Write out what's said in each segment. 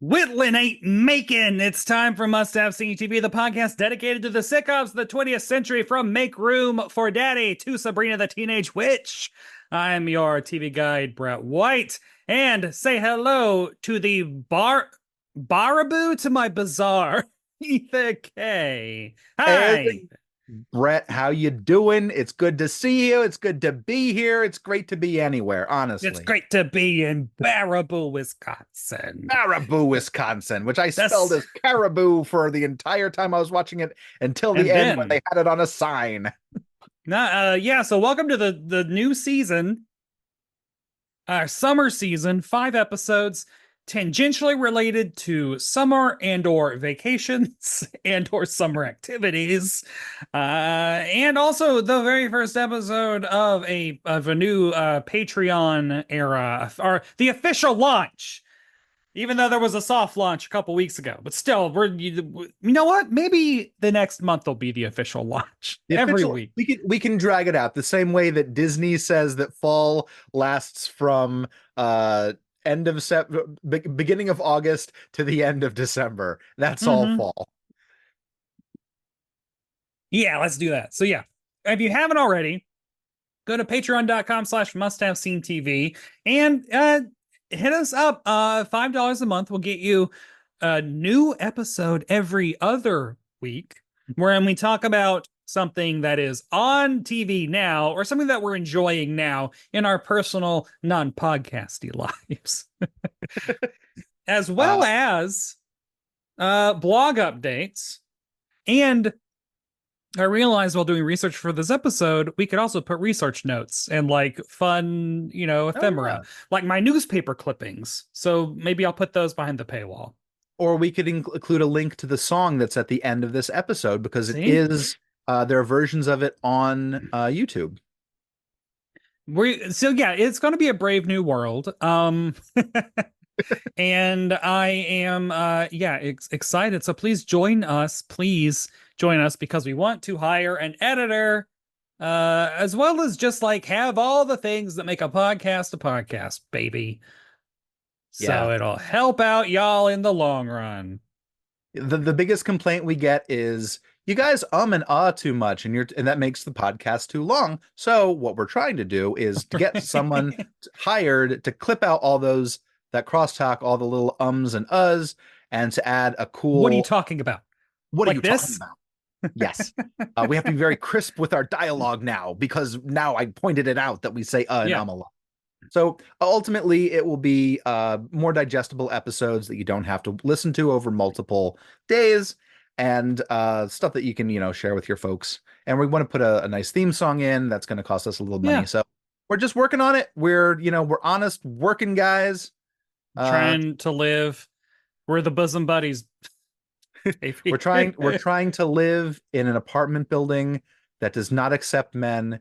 Whitlin ain't making. It's time for Must Have Seen TV, the podcast dedicated to the sitcoms of the 20th century, from Make Room for Daddy to Sabrina the Teenage Witch. I'm your TV guide, Brett White, and say hello to the Baraboo to my bazaar, Ethan K. Hi. Hey, Brett, how you doing? It's good to see you. It's good to be here. It's great to be anywhere, It's honestly. great to be in Baraboo, Wisconsin. Baraboo, Wisconsin, which I spelled That's as caribou for the entire time I was watching it until the and end when then they had it on a sign. yeah, so welcome to the new season, our summer season, 5 episodes tangentially related to summer and or vacations and or summer activities, and also the very first episode of a new Patreon era, or the official launch, even though there was a soft launch a couple weeks ago. But still, you know what, maybe the next month will be the official launch The every official week. we can drag it out the same way that Disney says that fall lasts from end of beginning of August to the end of December. That's all Mm-hmm. fall. Yeah, let's do that. So yeah, if you haven't already, go to patreon.com/must have seen TV and hit us up. $5 a month will get you a new episode every other week, wherein we talk about something that is on TV now or something that we're enjoying now in our personal non-podcasty lives. As well Uh, as blog updates. And I realized while doing research for this episode, we could also put research notes and like fun, oh ephemera, yeah. like my newspaper clippings. So maybe I'll put those behind the paywall. Or we could include a link to the song that's at the end of this episode because it See? is there are versions of it on YouTube. So yeah, it's going to be a brave new world. And I am excited. So please join us. Please join us because we want to hire an editor, as well as just like have all the things that make a podcast, baby. Yeah. So it'll help out y'all in the long run. The biggest complaint we get is you guys and too much and that makes the podcast too long. So what we're trying to do is to get someone hired to clip out all those that crosstalk, all the little ums and uhs, and to add a What are you cool talking about? what are you Like talking this? about? Yes. We have to be very crisp with our dialogue now because now I pointed it out that we say and Yeah. a lot. So ultimately, it will be more digestible episodes that you don't have to listen to over multiple days, and stuff that you can, share with your folks. And we want to put a nice theme song in that's going to cost us a little money. Yeah. So we're just working on it. We're honest working guys. Uh, Trying to live. We're the bosom buddies, we're baby. trying to live in an apartment building that does not accept men,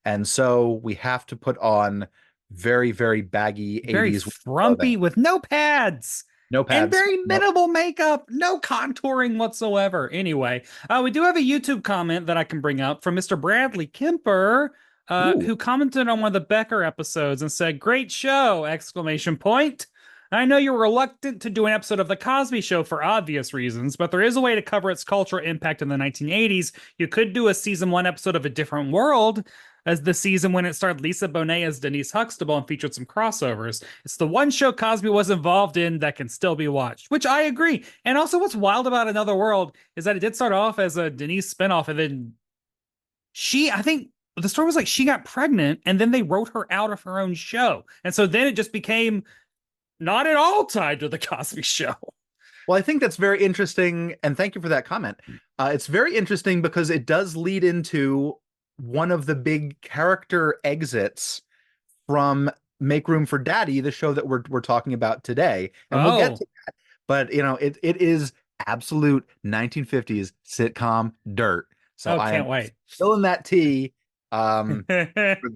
and so we have to put on very, very baggy Very 80s frumpy clothing. with no pads No and pads. very No. minimal makeup, no contouring whatsoever. Anyway, we do have a YouTube comment that I can bring up from Mr. Bradley Kemper, Ooh. who commented on one of the Becker episodes and said, "Great show!" Exclamation point. I know you're reluctant to do an episode of The Cosby Show for obvious reasons, but there is a way to cover its cultural impact in the 1980s. You could do a season 1 episode of A Different World, as the season when it starred Lisa Bonet as Denise Huxtable and featured some crossovers. It's the one show Cosby was involved in that can still be watched, which I agree. And also, what's wild about Another World is that it did start off as a Denise spinoff, and then I think the story was like she got pregnant, and then they wrote her out of her own show. And so then it just became not at all tied to The Cosby Show. Well, I think that's very interesting, and thank you for that comment. It's very interesting because it does lead into one of the big character exits from Make Room for Daddy, the show that we're talking about today, and we'll get Oh, to that. But it is absolute 1950s sitcom dirt. So oh, I am can't wait. spilling that tea. For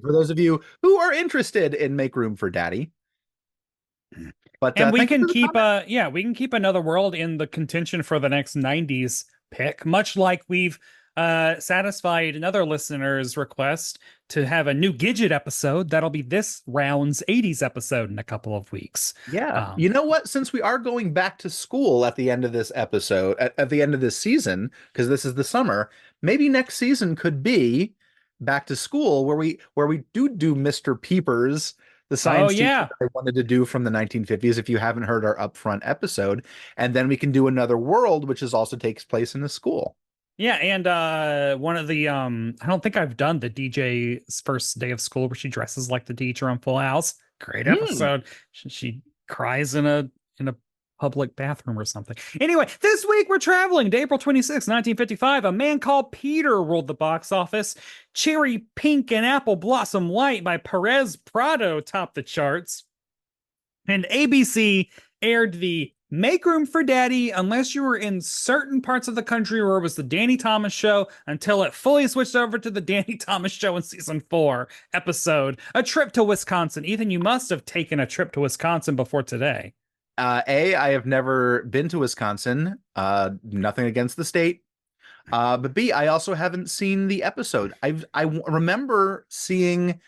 those of you who are interested in Make Room for Daddy. But And we thank you can for the keep comment. we can keep Another World in the contention for the next 90s pick, much like we've satisfied another listener's request to have a new Gidget episode. That'll be this round's 80s episode in a couple of weeks. Yeah. Um, You know what? Since we are going back to school at the end of this episode, at the end of this season, because this is the summer, maybe next season could be back to school where we do Mr. Peepers, the oh science teacher yeah. that I wanted to do from the 1950s, if you haven't heard our upfront episode. And then we can do Another World, which is also takes place in a school. Yeah, and one of the I don't think I've done the DJ's first day of school where she dresses like the teacher on Full House. Great Hmm. episode. She cries in a public bathroom or something. Anyway, this week we're traveling to April 26th, 1955. A Man Called Peter ruled the box office. Cherry Pink and Apple Blossom White by Perez Prado topped the charts. And ABC aired the Make Room for Daddy unless you were in certain parts of the country where it was the Danny Thomas Show until it fully switched over to the Danny Thomas Show in season 4 episode, A Trip to Wisconsin. Ethan, you must have taken a trip to Wisconsin before today. I have never been to Wisconsin. Nothing against the state. But B, I also haven't seen the episode. Remember seeing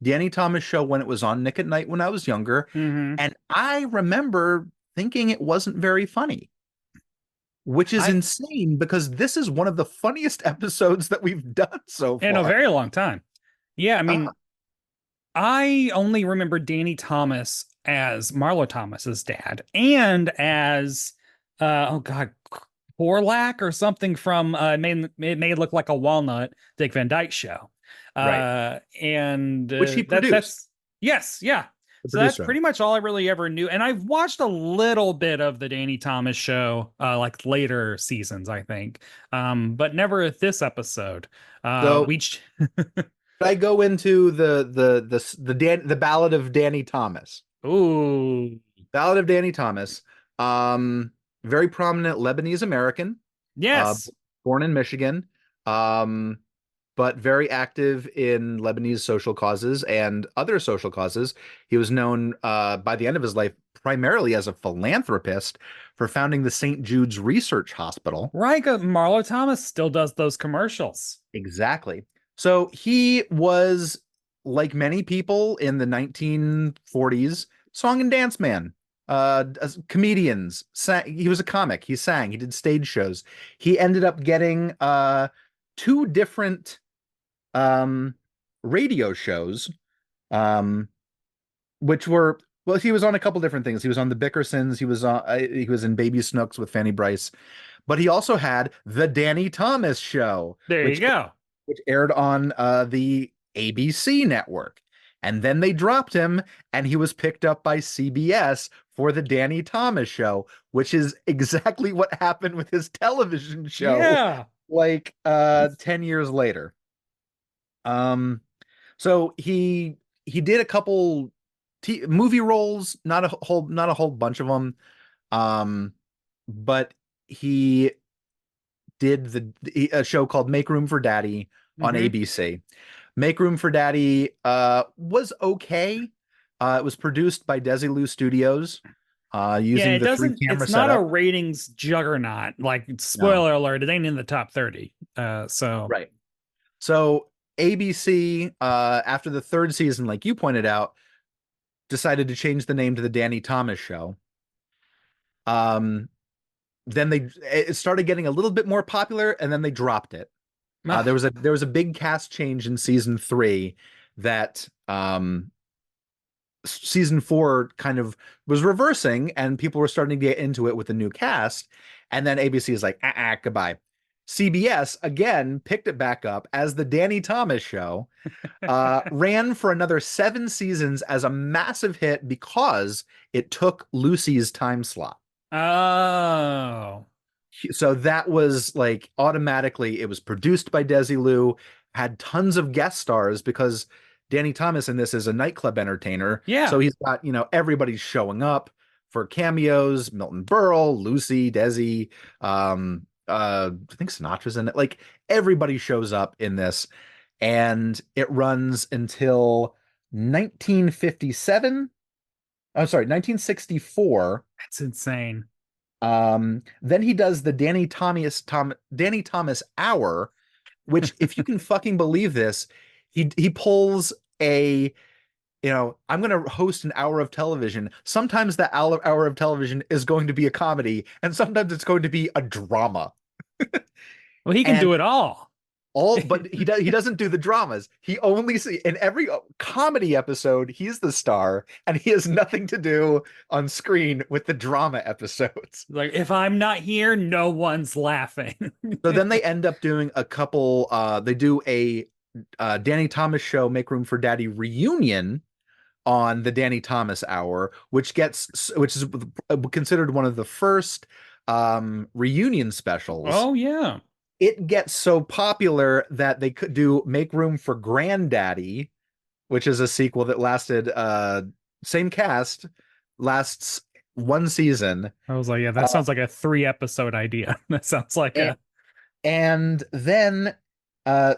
Danny Thomas Show when it was on Nick at Night when I was younger, Mm-hmm. and I remember thinking it wasn't very funny, which is I insane because this is one of the funniest episodes that we've done so In a far. very long time. Yeah, I Uh, mean, I only remember Danny Thomas as Marlo Thomas's dad and as oh god, Borlak or something from it may look like a walnut Dick Van Dyke Show. right, And which he that produced, that's yes, yeah. the So that's producer. pretty much all I really ever knew. And I've watched a little bit of the Danny Thomas show, like later seasons, I think. But never this episode. So We I go into the Ballad of Danny Thomas. Ooh. Ballad of Danny Thomas. Very prominent Lebanese American, uh, Yes. born in Michigan, um, but very active in Lebanese social causes and other social causes. He was known by the end of his life primarily as a philanthropist for founding the St. Jude's Research Hospital. Right. Marlo Thomas still does those commercials. Exactly. So he was, like many people in the 1940s, song and dance man. As comedians, he was a comic. He sang. He did stage shows. He ended up getting two different um, radio shows, um, which were well. He was on a couple different things. He was on the Bickersons. He was in Baby Snooks with Fanny Bryce, but he also had the Danny Thomas Show, There you go. which aired on the ABC network. And then they dropped him, and he was picked up by CBS for the Danny Thomas Show, which is exactly what happened with his television show, Yeah. like 10 years later. Um, so he did a couple movie roles, not a whole bunch of them. Um, but he did a show called Make Room for Daddy on Hmm. ABC. Make Room for Daddy was okay. It was produced by Desilu Studios Yeah, using it the three doesn't, camera it's not a setup. ratings juggernaut. Like, No, spoiler alert, it ain't in the top 30. So right. So ABC, after the third season, like you pointed out, decided to change the name to the Danny Thomas Show. Um, then it started getting a little bit more popular, and then they dropped it. ah, There was a big cast change in season 3 that season 4 kind of was reversing, and people were starting to get into it with the new cast. And then ABC is like, goodbye. CBS again picked it back up as the Danny Thomas Show, ran for another 7 seasons as a massive hit because it took Lucy's time slot. oh. So that was like automatically, it was produced by Desilu, had tons of guest stars because Danny Thomas in this is a nightclub entertainer. Yeah. So he's got, everybody's showing up for cameos. Milton Berle, Lucy, Desi, I think Sinatra's in it. Like everybody shows up in this, and it runs until 1957. I'm sorry, 1964. That's insane. Then he does the Danny Thomas Hour, which if you can fucking believe this, he pulls a, I'm going to host an hour of television. Sometimes that hour of television is going to be a comedy, and sometimes it's going to be a drama. Well, he can And do it all. but he doesn't do the dramas. He only see in every comedy episode, he's the star, and he has nothing to do on screen with the drama episodes. Like, if I'm not here, no one's laughing. So then they end up doing a couple, they do a Danny Thomas show, Make Room for Daddy reunion on the Danny Thomas Hour, which is considered one of the first reunion specials. Oh, yeah. It gets so popular that they could do Make Room for Granddaddy, which is a sequel that lasted same cast, lasts one season. I was like, yeah, that sounds like a 3 episode idea. That sounds like And, a. and then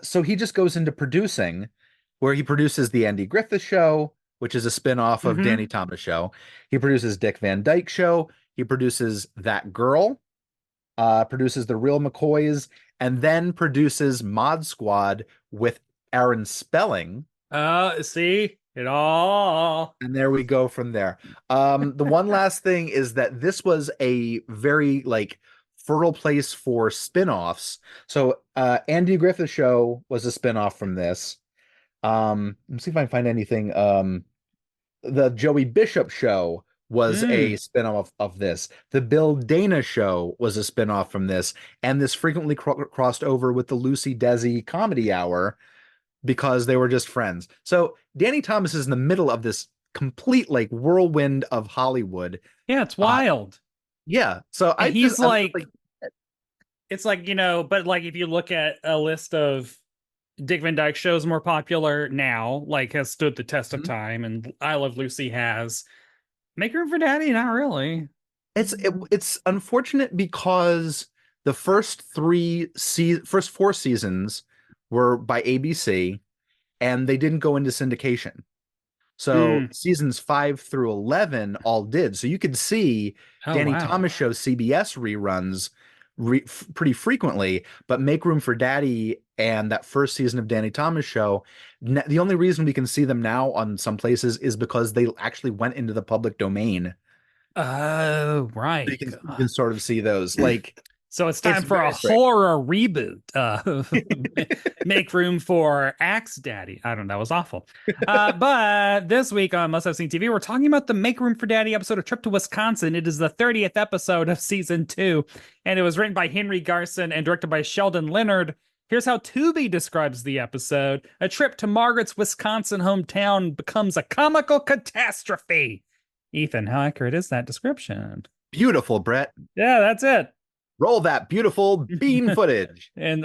so he just goes into producing, where he produces the Andy Griffith Show, which is a spin-off of Mhm. Danny Thomas Show. He produces Dick Van Dyke Show. He produces That Girl, produces The Real McCoys, and then produces Mod Squad with Aaron Spelling. See it all. And there we go from there. The one last thing is that this was a very like fertile place for spin-offs. So Andy Griffith Show was a spin-off from this. Let's see if I can find anything. The Joey Bishop Show was a Mm. spin-off of this. The Bill Dana Show was a spin-off from this, and this frequently crossed over with the Lucy Desi Comedy Hour because they were just friends. So Danny Thomas is in the middle of this complete like whirlwind of Hollywood. Yeah, it's Uh, wild. yeah. So And he's I'm just like, like, it's like, but like if you look at a list of Dick Van Dyke shows more popular now, like has stood the test of mhm. time, and I Love Lucy has. Make Room for Daddy, not really. It's unfortunate because the first 4 seasons were by ABC, and they didn't go into syndication. So Mm. seasons 5 through 11 all did. So you could see Oh, Danny wow. Thomas Show CBS reruns pretty frequently, but Make Room for Daddy and that first season of Danny Thomas Show, the only reason we can see them now on some places is because they actually went into the public domain. Oh, So right. you can sort of see those. Like So it's it's time for a very strange. horror reboot. Make room for Axe Daddy. I don't know. That was awful. But this week on Must Have Seen TV, we're talking about the Make Room for Daddy episode of Trip to Wisconsin. It is the 30th episode of season 2, and it was written by Henry Garson and directed by Sheldon Leonard. Here's how Tubi describes the episode. A trip to Margaret's Wisconsin hometown becomes a comical catastrophe. Ethan, how accurate is that description? Beautiful, Brett. Yeah, that's it. Roll that beautiful bean footage. and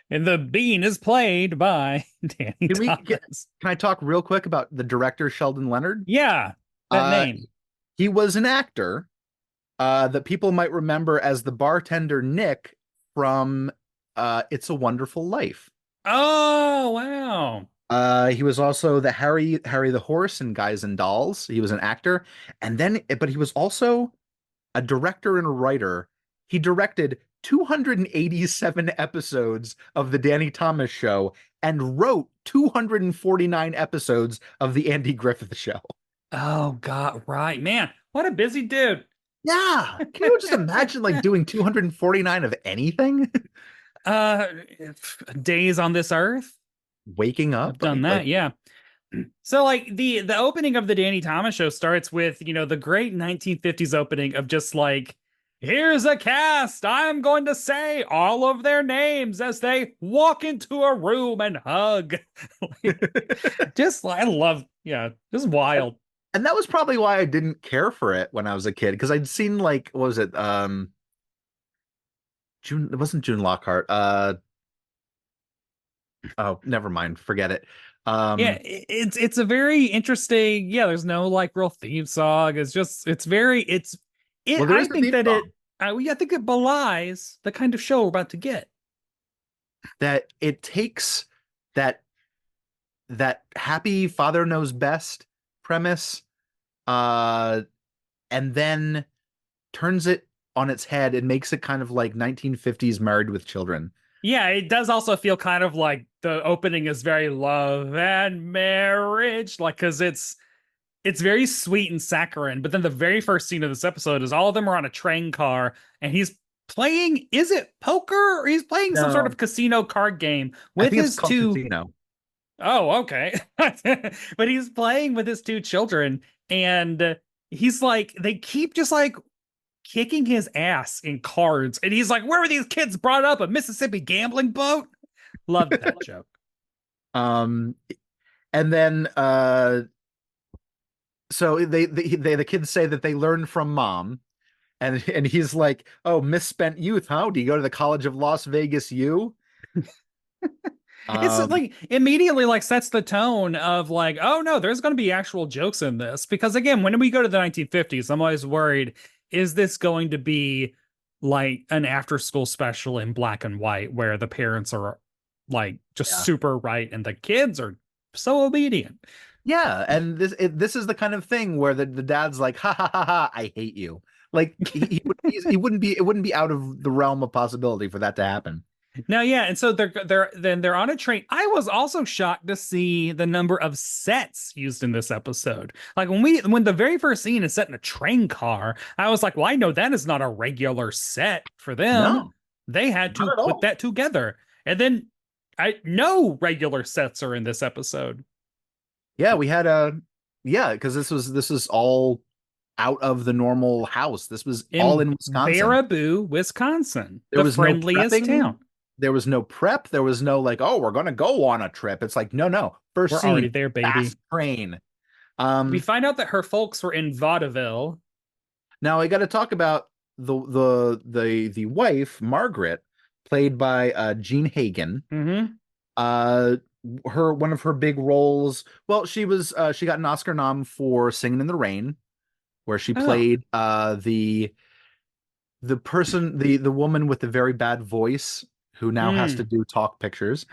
the bean is played by Danny Can we can, Thomas. can I talk real quick about the director Sheldon Leonard? Yeah, that Uh, name. he was an actor that people might remember as the bartender Nick from It's a Wonderful Life. Oh, wow. He was also the Harry the Horse in Guys and Dolls. He was an actor, and then but he was also a director and a writer. He directed 287 episodes of the Danny Thomas Show and wrote 249 episodes of the Andy Griffith Show. Oh, God, right. Man, what a busy dude. Yeah, can you just imagine like doing 249 of anything? Uh, Days on This Earth. Waking I've up done that, like yeah. So like the opening of the Danny Thomas Show starts with, the great 1950s opening of just like, here's a cast. I'm going to say all of their names as they walk into a room and hug. Just I love, yeah, just wild. and that was probably why I didn't care for it when I was a kid because I'd seen like what was it June, it wasn't June Lockhart. Oh, never mind, forget it. Yeah, Um it's a very interesting. Yeah, there's no like real theme song. It's just it's very it's it. well there I is the think theme that song I think it belies the kind of show we're about to get. that it takes that happy father knows best premise uh and then turns it on its head and makes it kind of like 1950s Married with Children. Yeah, it does also feel kind of like the opening is very love and marriage, like because it's very sweet and saccharine. But then the very first scene of this episode is all of them are on a train car, and he's playing, is it poker, or he's playing some sort No, of casino card game I with think it's his called two. Casino. Oh, okay. But he's playing with his two children, and he's like, they keep just like kicking his ass in cards. And he's like, where were these kids brought up? A Mississippi gambling boat? Loved that joke. Um, and then so the kids say that they learned from mom, and he's like, "Oh, misspent youth, huh? Do you go to the College of Las Vegas U?" It's Um, like immediately like sets the tone of like, oh no, there's going to be actual jokes in this. Because again, when we go to the 1950s, I'm always worried, is this going to be like an after school special in black and white where the parents are like just yeah, super right and the kids are so obedient? yeah, and this is the kind of thing where the dad's like, "Ha ha ha ha, I hate you." Like he wouldn't be, it wouldn't be out of the realm of possibility for that to happen. No, yeah, and so they're on a train. I was also shocked to see the number of sets used in this episode. Like when the very first scene is set in a train car, I was like, well, I know that is not a regular set for them. No, They had not to at put all. that together. And then I no regular sets are in this episode. Yeah, we had a yeah, because this is all out of the normal house. This was all In in Wisconsin. Baraboo, Wisconsin, There the was no friendliest prepping. town. There was no prep. There was no like, oh, we're gonna go on a trip. It's like, no, no. First We're already scene, there, baby. fast train. We Um, find out that her folks were in vaudeville. Now I got to talk about the wife, Margaret, played by Jean Hagen. Hmm. Uh, her one of her big roles. Well, she got an Oscar nom for Singing in the Rain, where she Oh. played the person, the woman with the very bad voice who now has to Mm. do talk pictures.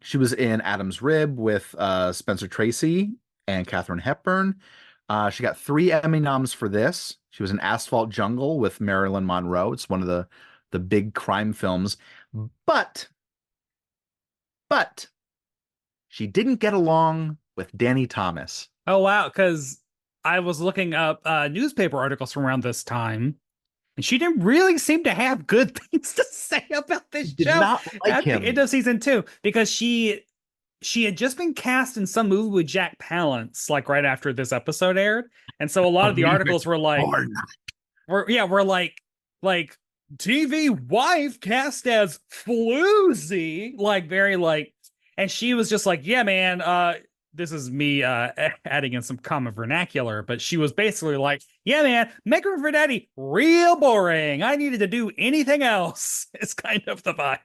She was in Adam's Rib with Spencer Tracy and Katharine Hepburn. She got 3 Emmy noms for this. She was in Asphalt Jungle with Marilyn Monroe. It's one of the big crime films. But but she didn't get along with Danny Thomas. Oh wow, because I was looking up newspaper articles from around this time, and she didn't really seem to have good things to say about this Did show not like at the end him. of season two because she had just been cast in some movie with Jack Palance like right after this episode aired, and so a lot of the Amusement articles were like, porn. we're like TV wife cast as floozy, like very like, and she was just like, yeah, man, this is me adding in some common vernacular, but she was basically like, yeah, man, make her for daddy real boring. I needed to do anything else. It's kind of the vibe.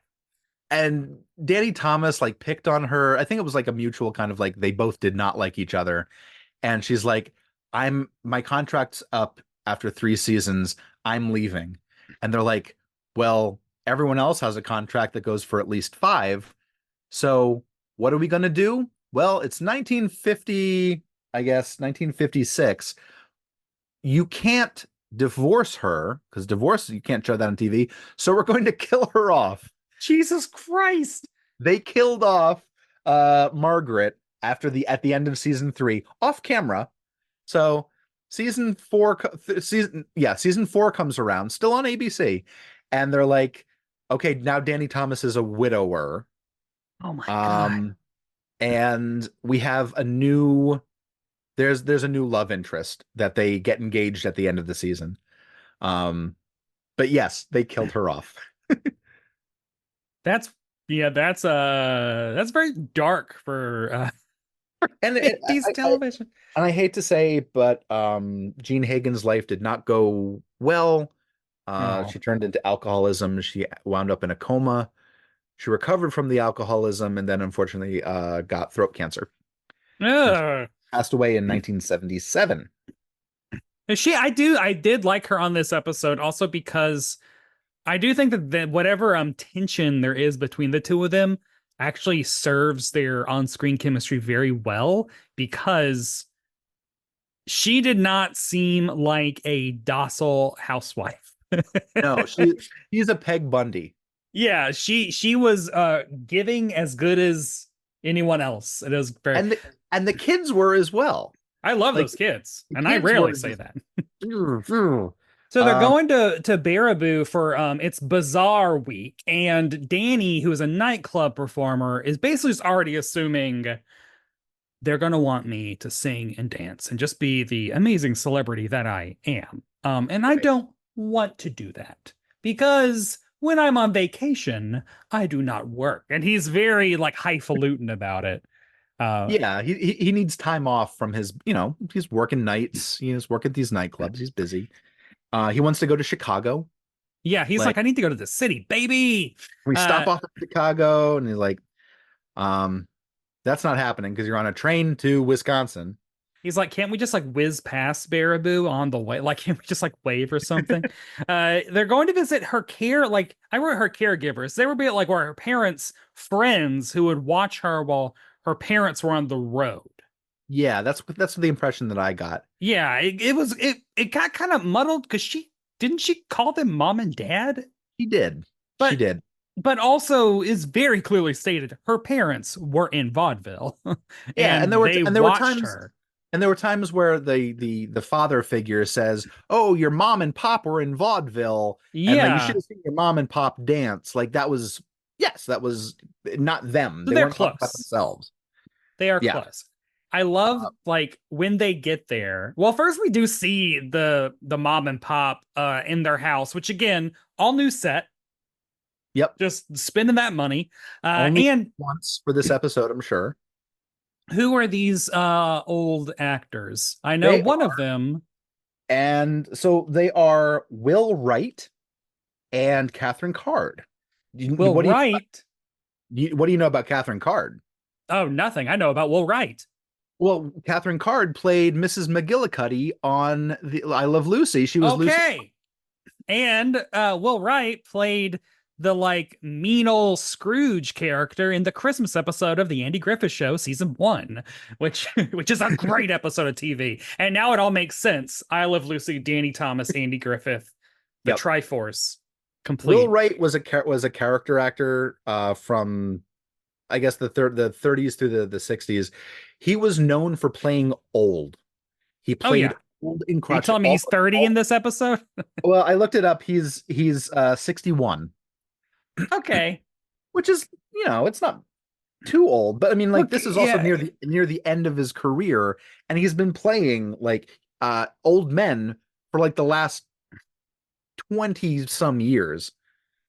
And Danny Thomas like picked on her. I think it was like a mutual kind of like they both did not like each other. And she's like, my contract's up after 3 seasons. I'm leaving. And they're like, well, everyone else has a contract that goes for at least 5. So what are we gonna do? Well, it's 1950, I guess, 1956. You can't divorce her because divorce, you can't show that on TV. So we're going to kill her off. Jesus Christ. They killed off Margaret at the end of season 3 off camera. So season 4 comes around, still on ABC, and they're like, okay, now Danny Thomas is a widower. Oh my God. Um, and we have a new there's a new love interest that they get engaged at the end of the season. Um, but yes, they killed her off. That's yeah, that's very dark for And 50s television. and I hate to say, but Jean Hagen's life did not go well. Oh. She turned into alcoholism. She wound up in a coma. She recovered from the alcoholism and then unfortunately got throat cancer. And she Ugh. passed away in 1977. And I did like her on this episode also because I do think that whatever tension there is between the two of them actually serves their on-screen chemistry very well because she did not seem like a docile housewife. No, she's a Peg Bundy. Yeah, she was giving as good as anyone else. It is very. And the kids were as well. I love Like those kids, the and I kids rarely were say just that. So they're um going to Baraboo for it's Bazaar Week, and Danny, who is a nightclub performer, is basically just already assuming they're going to want me to sing and dance and just be the amazing celebrity that I am. And I right. don't want to do that because when I'm on vacation, I do not work. And he's very like highfalutin about it. Uh, Yeah, he needs time off from his, he's working nights, he's working at these nightclubs, he's busy. He wants to go to Chicago. yeah, he's Like, like, I need to go to the city, baby. we stop Uh, off in Chicago, and he's like, um, that's not happening because you're on a train to Wisconsin. He's like, can't we just like whiz past Baraboo on the way? Like, can't we just like wave or something? They're going to visit her care. Like, I wrote her caregivers. They would be like where her parents' friends who would watch her while her parents were on the road. Yeah, that's the impression that I got. Yeah, it got kind of muddled because she call them mom and dad, She did. She but did. but also is very clearly stated her parents were in vaudeville Yeah, and they and there were watched times her. where the father figure says, "Oh, your mom and pop were in vaudeville, and like you should Yeah, have seen your mom and pop dance." Like that was yes, that was not them. so They they're weren't talking about close. themselves. They are Yeah. close. I love like when they get there. Well, first we do see the mom and pop in their house, which again, all new set, Yep. just spending that money. Only And once for this episode, I'm sure. who are these old actors? I know They one are, of them. and so they are Will Wright and Catherine Card. Will What do Wright. what do you know about Catherine Card? Oh, nothing. I know about Will Wright. Well, Catherine Card played Mrs. McGillicuddy on the I Love Lucy. She was Lucy. Okay. And Will Wright played the like mean old Scrooge character in the Christmas episode of the Andy Griffith Show, season one, which which is a great episode of TV. And now it all makes sense. I Love Lucy, Danny Thomas, Andy Griffith, the Yep. Triforce, Will complete. Wright was a character actor from I guess the 30s through the 60s. He was known for playing old. He Oh played yeah. old in Are you crotchet. telling me he's 30 in this episode? Well, I looked it up. He's 61, Okay. which is, it's not too old, but I mean like Look, this is also yeah. near the end of his career, and he's been playing like old men for like the last 20 some years.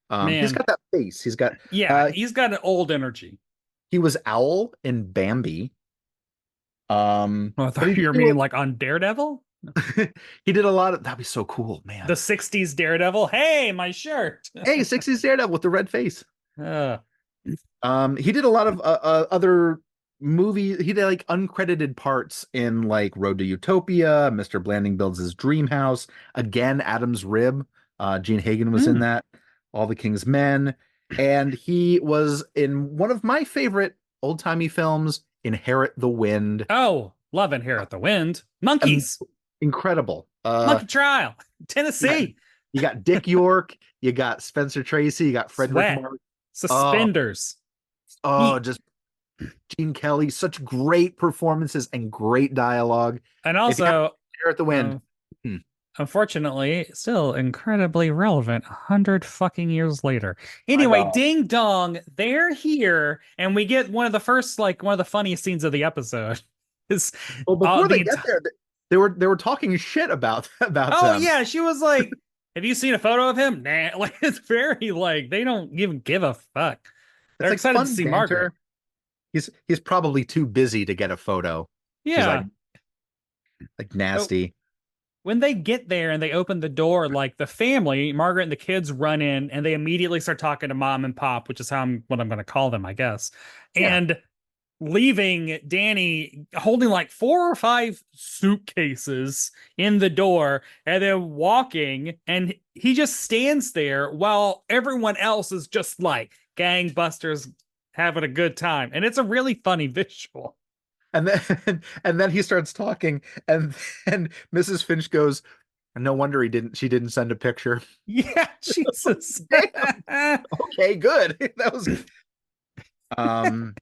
He's Man. got that face. He's got Yeah, he's got an old energy. he was Owl in Bambi. Oh, I But thought you were meaning like on Daredevil? he did a lot of that'd be so cool, The man. 60s Daredevil. Hey, my shirt. Hey, 60s Daredevil with the red face. Uh, He did a lot of other movies. He did like uncredited parts in like Road to Utopia, Mr. Blanding Builds His Dream House, again, Adam's Rib. Gene Hagen was in mm. that. All the King's Men, and he was in one of my favorite old-timey films, Inherit the Wind. Oh, Love and Hair at the Wind. Um, Monkeys. Incredible. Monkey Trial. You got, Tennessee. you got Dick York, you got Spencer Tracy, you got Frederick Sweat. March. Oh, Suspenders. oh, He just Gene Kelly, such great performances and great dialogue. and If you have also Stare at the Wind, uh, hmm, unfortunately still incredibly relevant 100 fucking years later. I Anyway, know. ding dong, they're here and we get one of the first like one of the funniest scenes of the episode. Is Well, before they the get there, they were talking shit about Oh them. yeah, she was like, "Have you seen a photo of him?" Nah, like it's very like they don't even give a fuck. It's They're like excited to fun see Margaret. banter. He's probably too busy to get a photo. She's Yeah. like Oh, nasty. when they get there and they open the door, like the family, Margaret and the kids run in and they immediately start talking to mom and pop, which is what I'm going to call them, I guess. Yeah. And leaving Danny holding like 4 or 5 suitcases in the door and then walking, and he just stands there while everyone else is just like gangbusters having a good time. And it's a really funny visual. And then and then he starts talking, and then Mrs. Finch goes, And no wonder she didn't send a picture. Yeah, Jesus. Damn. Okay, good. That was um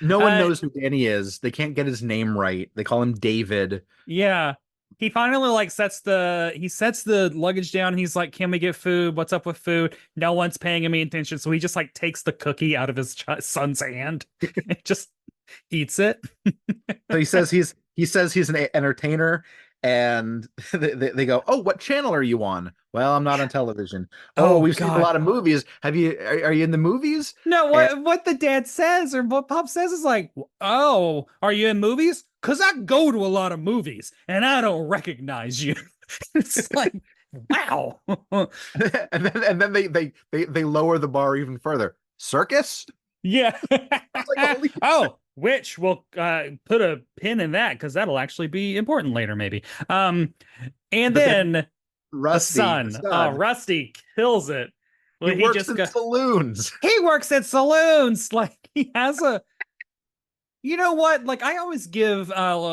no one uh knows who Danny is. They can't get his name right. They call him David. yeah. He finally like sets the luggage down and he's like, "Can we get food? What's up with food?" No one's paying him any attention, so he just like takes the cookie out of his son's hand and just eats it. So he says he's an entertainer, and they go, "Oh, what channel are you on?" Well, I'm not on television. Oh, Oh we've seen a God. lot of movies. Are you in the movies? No, And what the dad says or what Pop says is like, "Oh, are you in movies? Because I go to a lot of movies and I don't recognize you." It's like, wow. and then they lower the bar even further. Circus? Yeah. I was like, holy shit. Oh, which we'll put a pin in that because that'll actually be important later, maybe. Um, and But then then Rusty, the the son, Rusty kills it. he Well, works in saloons. he works at saloons. Like he has a you know what? Like I always give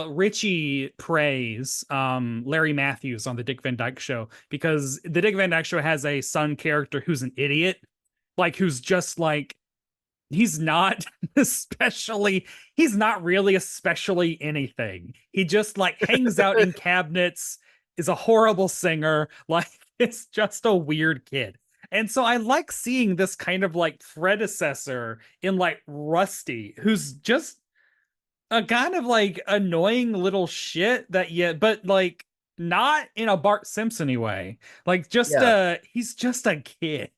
Richie praise, Larry Matthews on the Dick Van Dyke Show because the Dick Van Dyke Show has a son character who's an idiot, like who's just like he's not especially he's not really especially anything. He just like hangs out in cabinets, is a horrible singer, like it's just a weird kid. And so I like seeing this kind of like predecessor in like Rusty, who's just a kind of like annoying little shit that yet but like not in a Bart Simpson way. Like just Yeah. he's just a kid.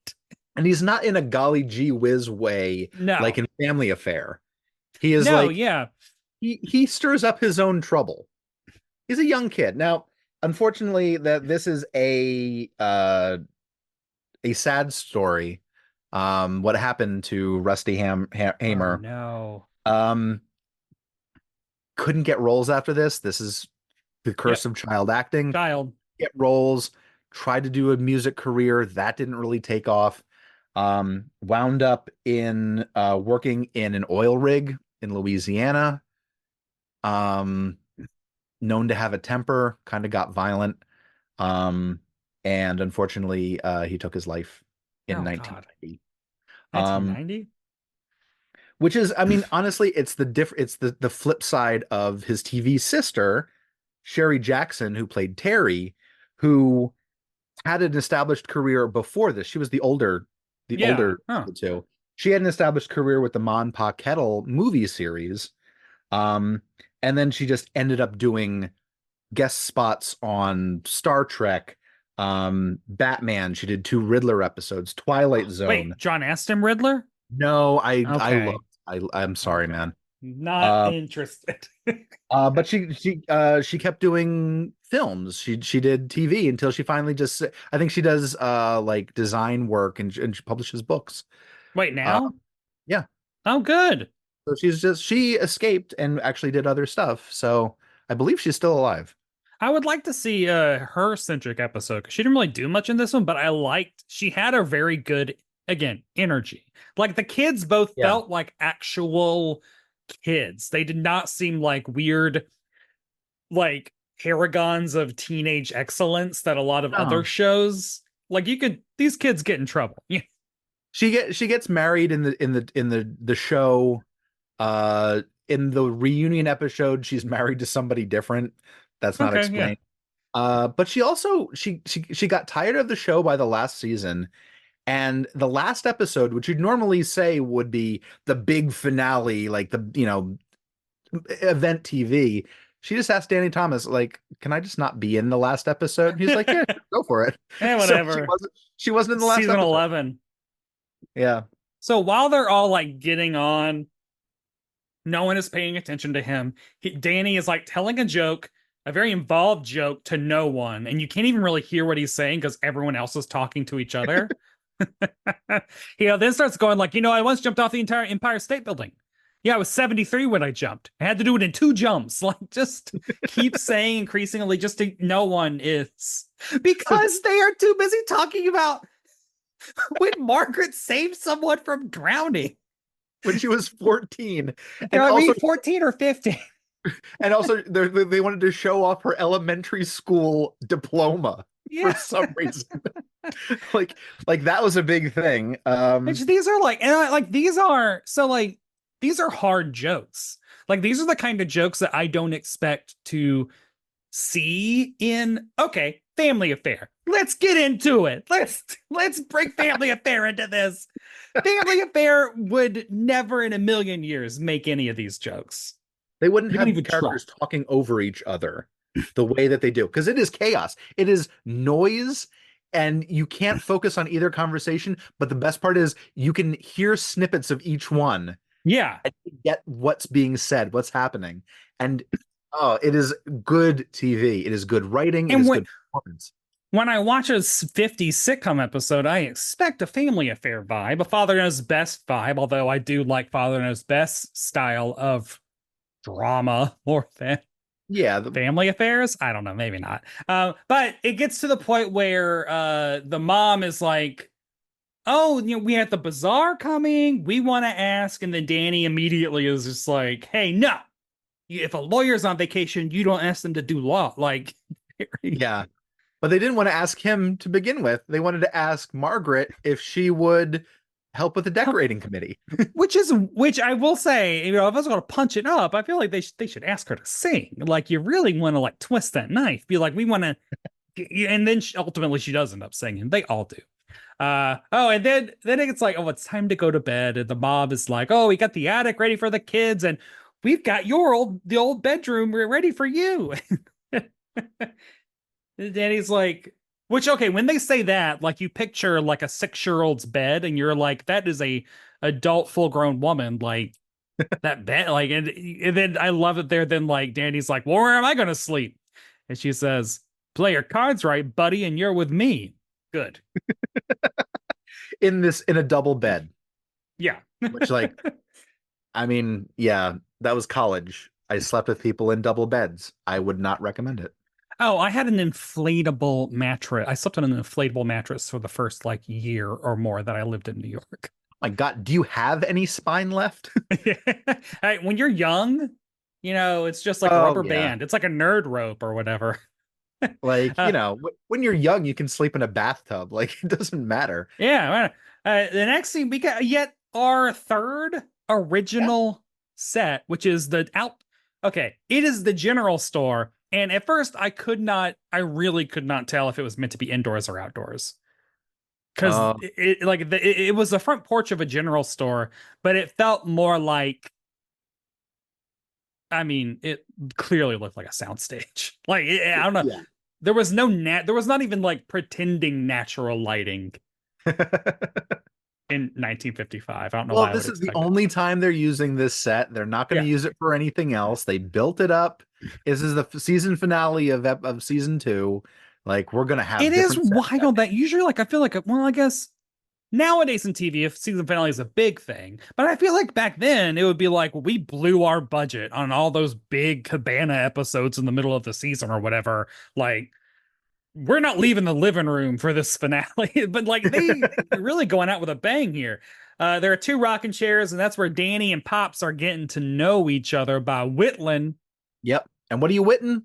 And he's not in a golly gee whiz way like No. in Family Affair. He is No, like yeah. he stirs up his own trouble. He's a young kid. Now, unfortunately, that this is a sad story. What happened to Rusty Oh Hamer? no. Um, couldn't get roles after this. This is the curse Yep. of child acting. Child. Get roles. Tried to do a music career. That didn't really take off. Wound up in working in an oil rig in Louisiana. Um, known to have a temper, kind of got violent. Um, and unfortunately, he took his life in Oh God. 1990. Um, 1990? which is, I mean, honestly, it's the flip side of his TV sister, Sherry Jackson, who played Terry, who had an established career before this. She was the Yeah. older Huh. of the two. She had an established career with the Mon Pa Kettle movie series. Um, and then she just ended up doing guest spots on Star Trek, Batman. She did 2 Riddler episodes, Twilight Zone. Wait, John Aston Riddler? No, I Okay. love I'm sorry, Okay. man. Not Uh, interested. but she kept doing films. She did TV until she finally just I think she does like design work and she publishes books. Wait, Uh, now? yeah. Oh, good. So she escaped and actually did other stuff. So I believe she's still alive. I would like to see her centric episode because she didn't really do much in this one, but I liked she had a very good again energy. Like the kids both Yeah. felt like actual kids. They did not seem like weird, like paragons of teenage excellence that a lot of other No. shows like you could these kids get in trouble. Yeah. She gets married in the show. In the reunion episode, she's married to somebody different. That's not Okay, yeah. explained. But she also she got tired of the show by the last season, and the last episode, which you'd normally say would be the big finale, like the event TV. She just asked Danny Thomas, like, "Can I just not be in the last episode?" And he's like, "Yeah, go for it." Eh, So whatever. she wasn't in the last Season episode. 11. Yeah. So while they're all like getting on, no one is paying attention to him. Danny is like telling a joke, a very involved joke to no one, and you can't even really hear what he's saying because everyone else is talking to each other. Then starts going like, I once jumped off the entire Empire State Building. Yeah, I was 73 when I jumped. I had to do it in 2 jumps. Like, just keep saying increasingly, just to, no one is because they are too busy talking about when Margaret saved someone from drowning. When she was 14, and I mean, also 14 or 15. they wanted to show off her elementary school diploma. for Yeah. some reason. like like that was a big thing. These are like, and like these are so like these are hard jokes. Like these are the kind of jokes that I don't expect to see in Family Affair. Let's get into it. Let's bring Family Affair into this. Family Affair would never in a million years make any of these jokes. they wouldn't They don't have even try. characters talking over each other the way that they do because it is chaos. It is noise and you can't focus on either conversation, but the best part is you can hear snippets of each one Yeah. and get what's being said, what's happening. And oh, it is good TV. It is good writing, it And is when good performance. when I watch a 50s sitcom episode, I expect a Family Affair vibe, a Father Knows Best vibe, although I do like Father Knows Best style of drama or Yeah, family affairs. I don't know, maybe not. But it gets to the point where the mom is like, "Oh, we had the bazaar coming. We want to ask," and then Danny immediately is just like, "Hey, no! If a lawyer's on vacation, you don't ask them to do law." Like, yeah. But they didn't want to ask him to begin with. They wanted to ask Margaret if she would help with the decorating committee. which I will say, if I was going to punch it up, I feel like they should ask her to sing. Like, you really want to like twist that knife, be like, we want to, and then ultimately she does end up singing. They all do. And then it's like, oh, it's time to go to bed, and the mom is like, oh, we got the attic ready for the kids, and we've got the old bedroom ready for you. And Danny's like, which okay, when they say that, like you picture like a 6-year-old's bed, and you're like, that is a adult, full grown woman, like that bed, like, and then I love it there. Then like Danny's like, well, where am I gonna sleep? And she says, play your cards right, buddy, and you're with me. Good. In a double bed. Yeah. Which like I mean, yeah, that was college. I slept with people in double beds. I would not recommend it. Oh, I had an inflatable mattress. I slept on an inflatable mattress for the first like year or more that I lived in New York. My God, do you have any spine left? When you're young, it's just like a Oh rubber yeah. band. It's like a nerd rope or whatever. Like, Uh, when you're young, you can sleep in a bathtub. Like, it doesn't matter. yeah. The next thing we got yet our third Yeah. original set, which is the out. Okay, it is the general store. And at first, I really could not tell if it was meant to be indoors or outdoors. Because Uh, it was the front porch of a general store, but it felt more like, I mean, it clearly looked like a soundstage. Like, I don't know. yeah. There was not even like pretending natural lighting in 1955. I don't know Well, why I this would is the expect it. only time they're using this set. They're not going to Yeah. use it for anything else. They built it up. This is the season finale of season two. Like, we're going to have It is different sets wild that happening. usually, like, I feel like, well, I guess nowadays in TV, if season finale is a big thing, but I feel like back then it would be like we blew our budget on all those big Cabana episodes in the middle of the season or whatever. Like, we're not leaving the living room for this finale, but like they're really going out with a bang here. There are two rocking chairs, and that's where Danny and Pops are getting to know each other by whittling. Yep. And what are you witting?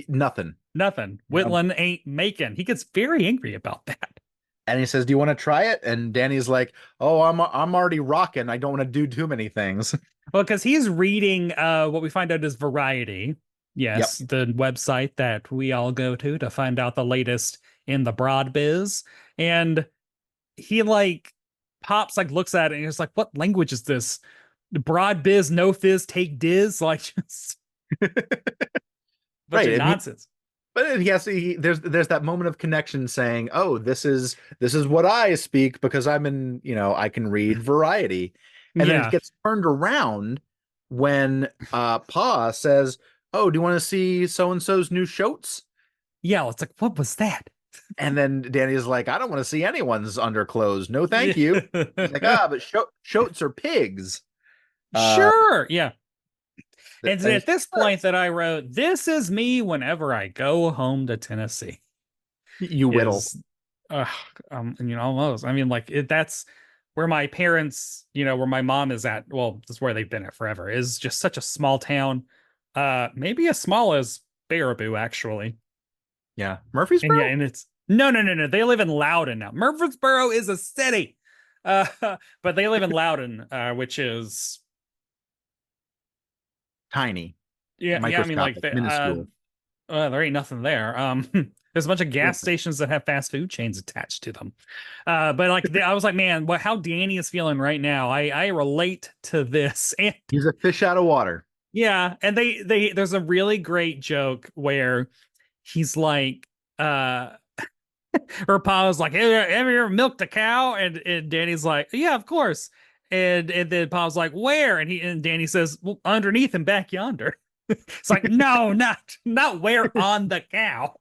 Nothing. Nothing. Um, Whittling ain't making. He gets very angry about that. and he says, "Do you want to try it?" And Danny's like, "Oh, I'm already rocking. I don't want to do too many things." Well, because he's reading what we find out is Variety. Yep. Yes, the website that we all go to find out the latest in the broad biz. And he like Pops like looks at it and he's like, what language is this? Broad biz, no fizz, take diz, like just a bunch Right. of And nonsense. but yes, there's that moment of connection saying, "Oh, this is what I speak because I'm in, I can read variety." And then it Yeah. gets turned around when Pa says, "Oh, do you want to see so and so's new shoats?" Yeah, it's like, what was that? And then Danny's like, "I don't want to see anyone's underclothes. No, thank you." He's like, but shoats are pigs. Uh, Sure. Yeah. And and at this point that I wrote, this is me whenever I go home to Tennessee. you whittle. Is almost, I mean, like that's where my parents, where my mom is at, well, that's where they've been at forever, is just such a small town, maybe as small as Baraboo, actually. Yeah, And yeah, Murfreesboro. and it's No, no, no, no. They live in Loudon now. Murfreesboro is a city. Uh, but they live in Loudon, which is Tiny, yeah, yeah. I mean, like microscopic, minuscule. there ain't nothing there. There's a bunch of gas stations that have fast food chains attached to them. But like, I was like, man, what? How Danny is feeling right now? I relate to this, and He's a fish out of water. yeah, and there's a really great joke where he's like, her pa was like, have you ever milked a cow? And Danny's like, yeah, of course. And then Pa's like, where? And Danny says, well, underneath and back yonder. It's like, no, not where on the cow.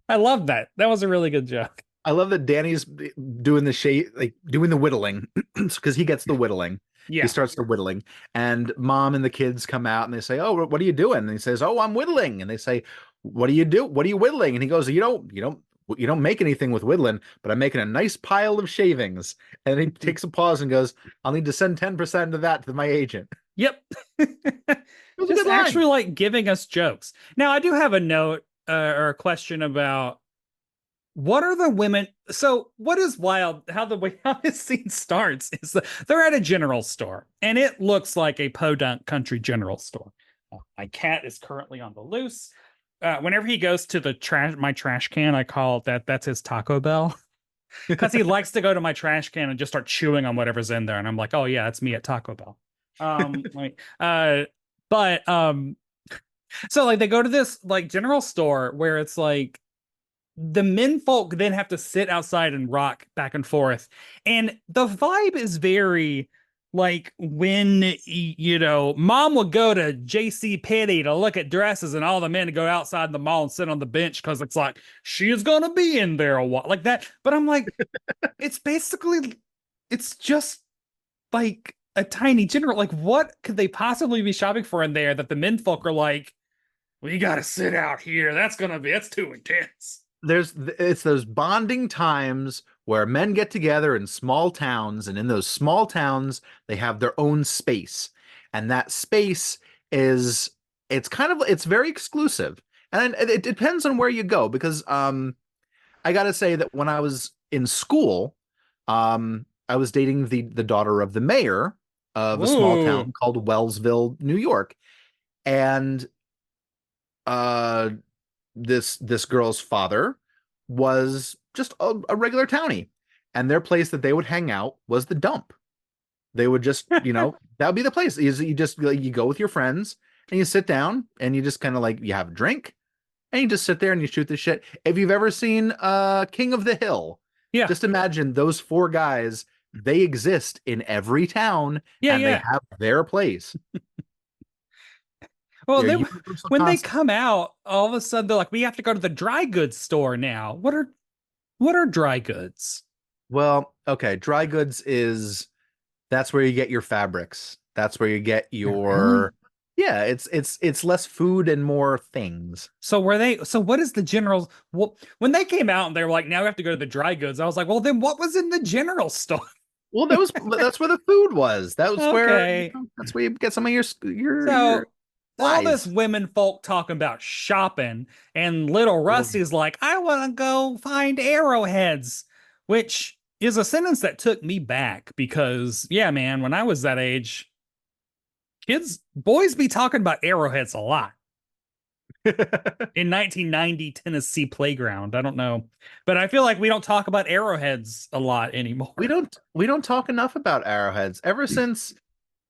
I love that. That was a really good joke. I love that Danny's doing the shade, like doing the whittling, because he gets the whittling. He Yeah. starts the whittling, and mom and the kids come out and they say, "Oh, what are you doing?" And he says, "Oh, I'm whittling." And they say, "What do you do? What are you whittling?" And he goes, you don't make anything with whittling, but I'm making a nice pile of shavings." And he takes a pause and goes, "I'll need to send 10% of that to my agent." Yep. It was a Just good line. actually like giving us jokes. Now, I do have a note or a question about what are the women? So, what is wild? How the way how this scene starts is that they're at a general store, and it looks like a podunk country general store. My cat is currently on the loose. Whenever he goes to the my trash can, I call that's his Taco Bell because he likes to go to my trash can and just start chewing on whatever's in there, and I'm like, oh yeah, that's me at Taco Bell. Like, but so like they go to this like general store where it's like the men folk then have to sit outside and rock back and forth. And the vibe is very like when, mom would go to JC Penney to look at dresses and all the men to go outside the mall and sit on the bench because it's like, she is going to be in there a while like that. But I'm like, it's basically, it's just like a tiny general. Like, what could they possibly be shopping for in there that the men folk are like, we got to sit out here. That's too intense. It's those bonding times where men get together in small towns, and in those small towns they have their own space, and that space is it's very exclusive, and it depends on where you go, because I gotta say that when I was in school, I was dating the daughter of the mayor of a small Ooh. town called Wellsville, New York, and uh this girl's father was just a regular townie, and their place that they would hang out was the dump. They would just, that would be the place. Is you just like, you go with your friends and you sit down and you just kind of like you have a drink and you just sit there and you shoot the shit. If you've ever seen King of the Hill, Yeah. just imagine those four guys. They exist in every town Yeah, and they yeah. have their place. Well, They're then universal when they constants. come out, all of a sudden they're like, we have to go to the dry goods store now. What are dry goods? Well, okay, dry goods is that's where you get your fabrics. That's where you get Oh, really? your yeah, it's less food and more things. So what is the general well when they came out and they were like, now we have to go to the dry goods, I was like, well, then what was in the general store? Well, that's where the food was. That was where, Okay. that's where you get some of your So all this lies. women folk talking about shopping, and little Ugh. Rusty's like, I want to go find arrowheads, which is a sentence that took me back because, yeah, man, when I was that age, boys be talking about arrowheads a lot in 1990 Tennessee playground. I don't know, but I feel like we don't talk about arrowheads a lot We anymore. don't talk enough about arrowheads. Ever since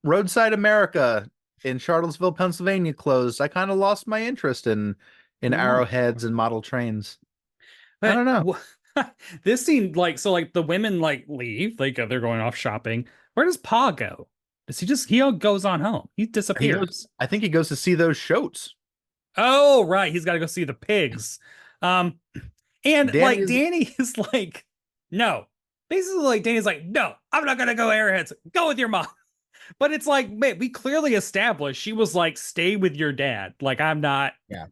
Roadside America in Charlottesville, Pennsylvania closed, I kind of lost my interest in Ooh. arrowheads and model trains. I But don't know. this seemed like so like the women like leave, like they're going off shopping. Where does Pa go? Does he all goes on home? He disappears. I think he goes to see those shows. Oh, right. He's got to go see the pigs. Um, and Danny like is Danny is like, no. Basically, like Danny's like, no, I'm not gonna go airheads. Go with your mom. But it's like, man, we clearly established she was like, stay with your dad. Like, I'm not. yeah.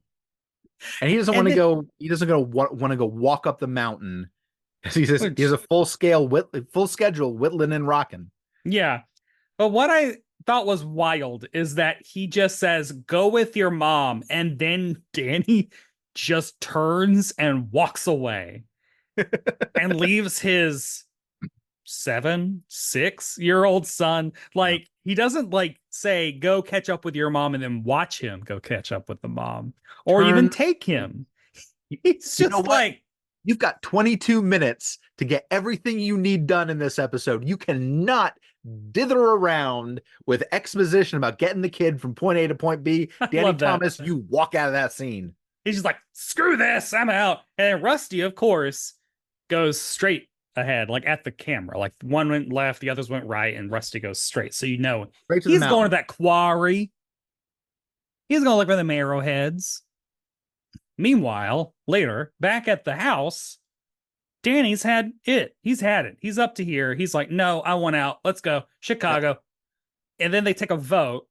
And he doesn't want And to then, go. He doesn't want to go walk up the mountain. He has which, a full schedule whittling and rocking. yeah. But what I thought was wild is that he just says, go with your mom. And then Danny just turns and walks away and leaves his 6-year-old son. Yeah. Like, he doesn't like say, go catch up with your mom and then watch him go catch up with the mom or even Turn. take him. He's You know just what? like, You've got 22 minutes to get everything you need done in this episode. You cannot dither around with exposition about getting the kid from point A to point B. I Danny love that. Thomas, you walk out of that scene. He's just like, screw this, I'm out. And Rusty, of course, goes straight ahead, like at the camera. Like one went left, the others went right, and Rusty goes straight. So you know Right to the he's going to mountain. that quarry. He's going to look for the arrowheads. Meanwhile, later, back at the house, Danny's had it. He's had it. He's up to here. He's like, no, I want out. Let's go. Yep. Chicago. And then they take a vote,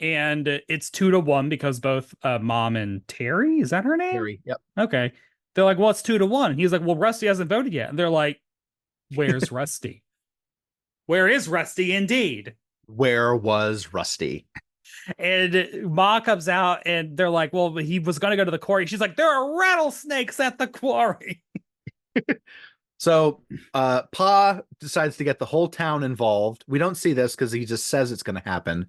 and it's 2-1 because both Mom and Terry, is that her name? Harry. Yep. Okay. They're like, well, it's 2-1. He's like, well, Rusty hasn't voted yet. And they're like, where's Rusty? Where is Rusty indeed? Where was Rusty? And Ma comes out and they're like, well, he was going to go to the quarry. She's like, there are rattlesnakes at the quarry. So Pa decides to get the whole town involved. We don't see this because he just says it's going to happen.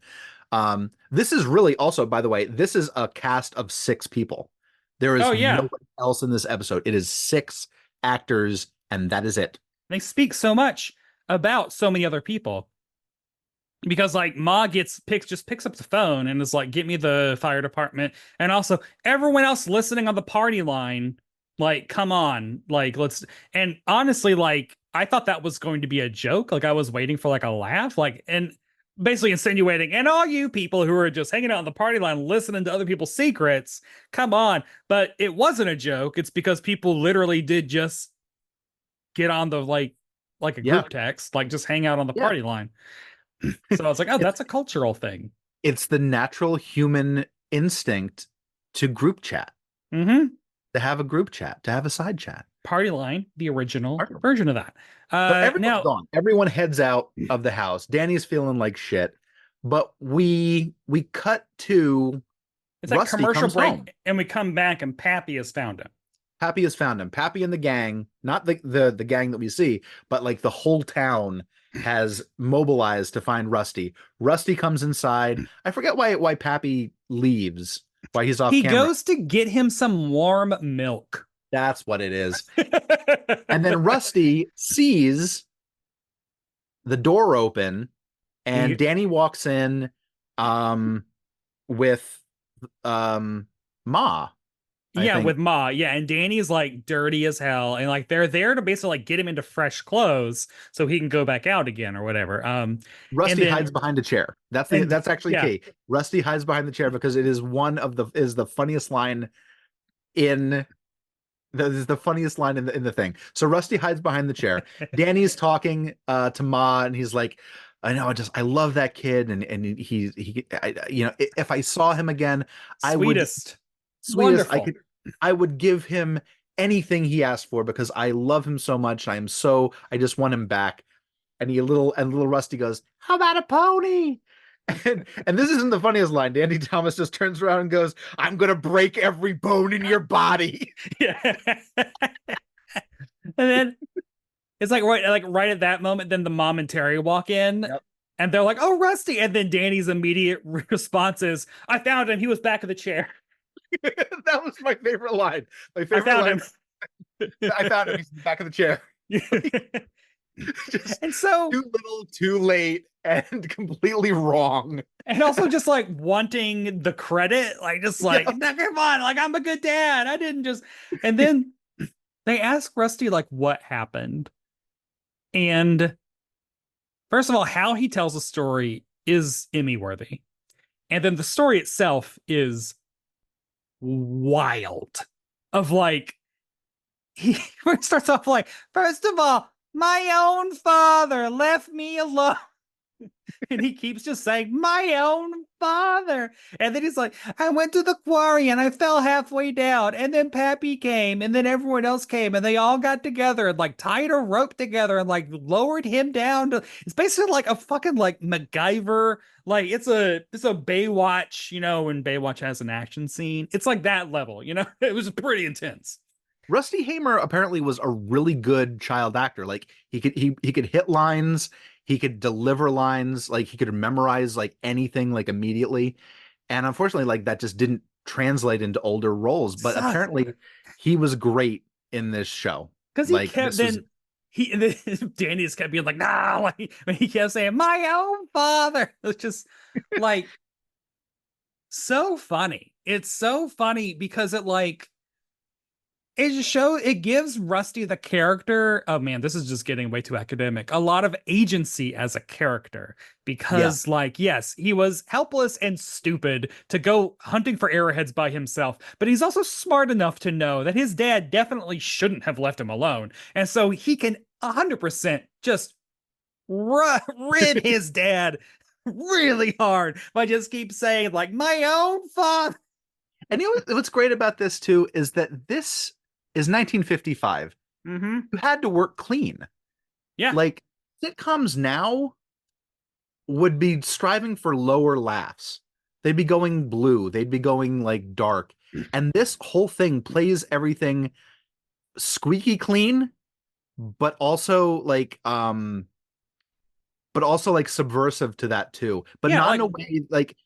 This is really also, by the way, this is a cast of 6 people. There is Oh, yeah. no one else in this episode. It is 6 actors, and that is it. They speak so much about so many other people. Because like Ma just picks up the phone and is like, get me the fire department. And also everyone else listening on the party line, like, come on, like, let's. And honestly, like, I thought that was going to be a joke. Like, I was waiting for like a laugh, like, and basically insinuating, and all you people who are just hanging out on the party line listening to other people's secrets, come on. But it wasn't a joke. It's because people literally did just get on the like a Yeah. group text, like just hang out on the Yeah. party line. So I was like, oh, that's a cultural thing. It's the natural human instinct to group chat, Mm-hmm. to have a group chat, to have a side chat. Party line, the original Party line. version of that. So everyone's Now gone. Everyone heads out of the house. Danny's feeling like shit, but we cut to it's like Rusty commercial comes break, home. and we come back, and Pappy has found him. Pappy has found him. Pappy and the gang, not the gang that we see, but like the whole town has mobilized to find Rusty. Rusty comes inside. I forget why Pappy leaves, why he's off He camera. goes to get him some warm milk. That's what it is. And then Rusty sees the door open, and Danny walks in with Ma. Yeah, with Ma. Yeah, and Danny's like dirty as hell, and like they're there to basically like get him into fresh clothes so he can go back out again or whatever. Rusty hides behind a chair. That's actually key. Rusty hides behind the chair because it is the funniest line in the funniest line in the thing. So Rusty hides behind the chair. Danny's talking to Ma, and he's like, I know, I love that kid, and if I saw him again, sweetest, wonderful. I would give him anything he asked for because I love him so much. I just want him back. And little Rusty goes, how about a pony? And this isn't the funniest line. Danny Thomas just turns around and goes, I'm gonna break every bone in your body. Yeah. And then it's like right at that moment, then the Mom and Terry walk in. Yep. And they're like, oh, Rusty. And then Danny's immediate response is, I found him. He was back of the chair. That was my favorite line. My favorite line. I found him. He's in the back of the chair. And so too little, too late, and completely wrong. And also just like wanting the credit, like just like, yeah. Come on, like I'm a good dad. I didn't just. And then they ask Rusty like what happened. And first of all, how he tells the story is Emmy worthy. And then the story itself is wild. Of like, he starts off like, first of all, my own father left me alone. And he keeps just saying, my own father. And then he's like, I went to the quarry and I fell halfway down. And then Pappy came and then everyone else came and they all got together and like tied a rope together and like lowered him down to, it's basically like a fucking like MacGyver. Like it's a Baywatch, when Baywatch has an action scene. It's like that level, It was pretty intense. Rusty Hamer apparently was a really good child actor. Like he could hit lines, he could deliver lines, like he could memorize like anything like immediately. And unfortunately, like that just didn't translate into older roles. But Sucks. apparently he was great in this show. Because he Like kept this was then Danny just kept being like, nah, like when he kept saying, my own father. It's just like so funny. It's so funny because it just shows it gives Rusty the character. Oh man, this is just getting way too academic. A lot of agency as a character yeah. because, like, yes, he was helpless and stupid to go hunting for arrowheads by himself, but he's also smart enough to know that his dad definitely shouldn't have left him alone, and so he can 100% just rib his dad really hard by just keep saying like my own father. And what's great about this too is that this is 1955. Mm-hmm. You had to work clean. Yeah. Like sitcoms now would be striving for lower laughs. They'd be going blue, they'd be going like dark. And this whole thing plays everything squeaky clean, but also like subversive to that too. But Yeah, not in like a way like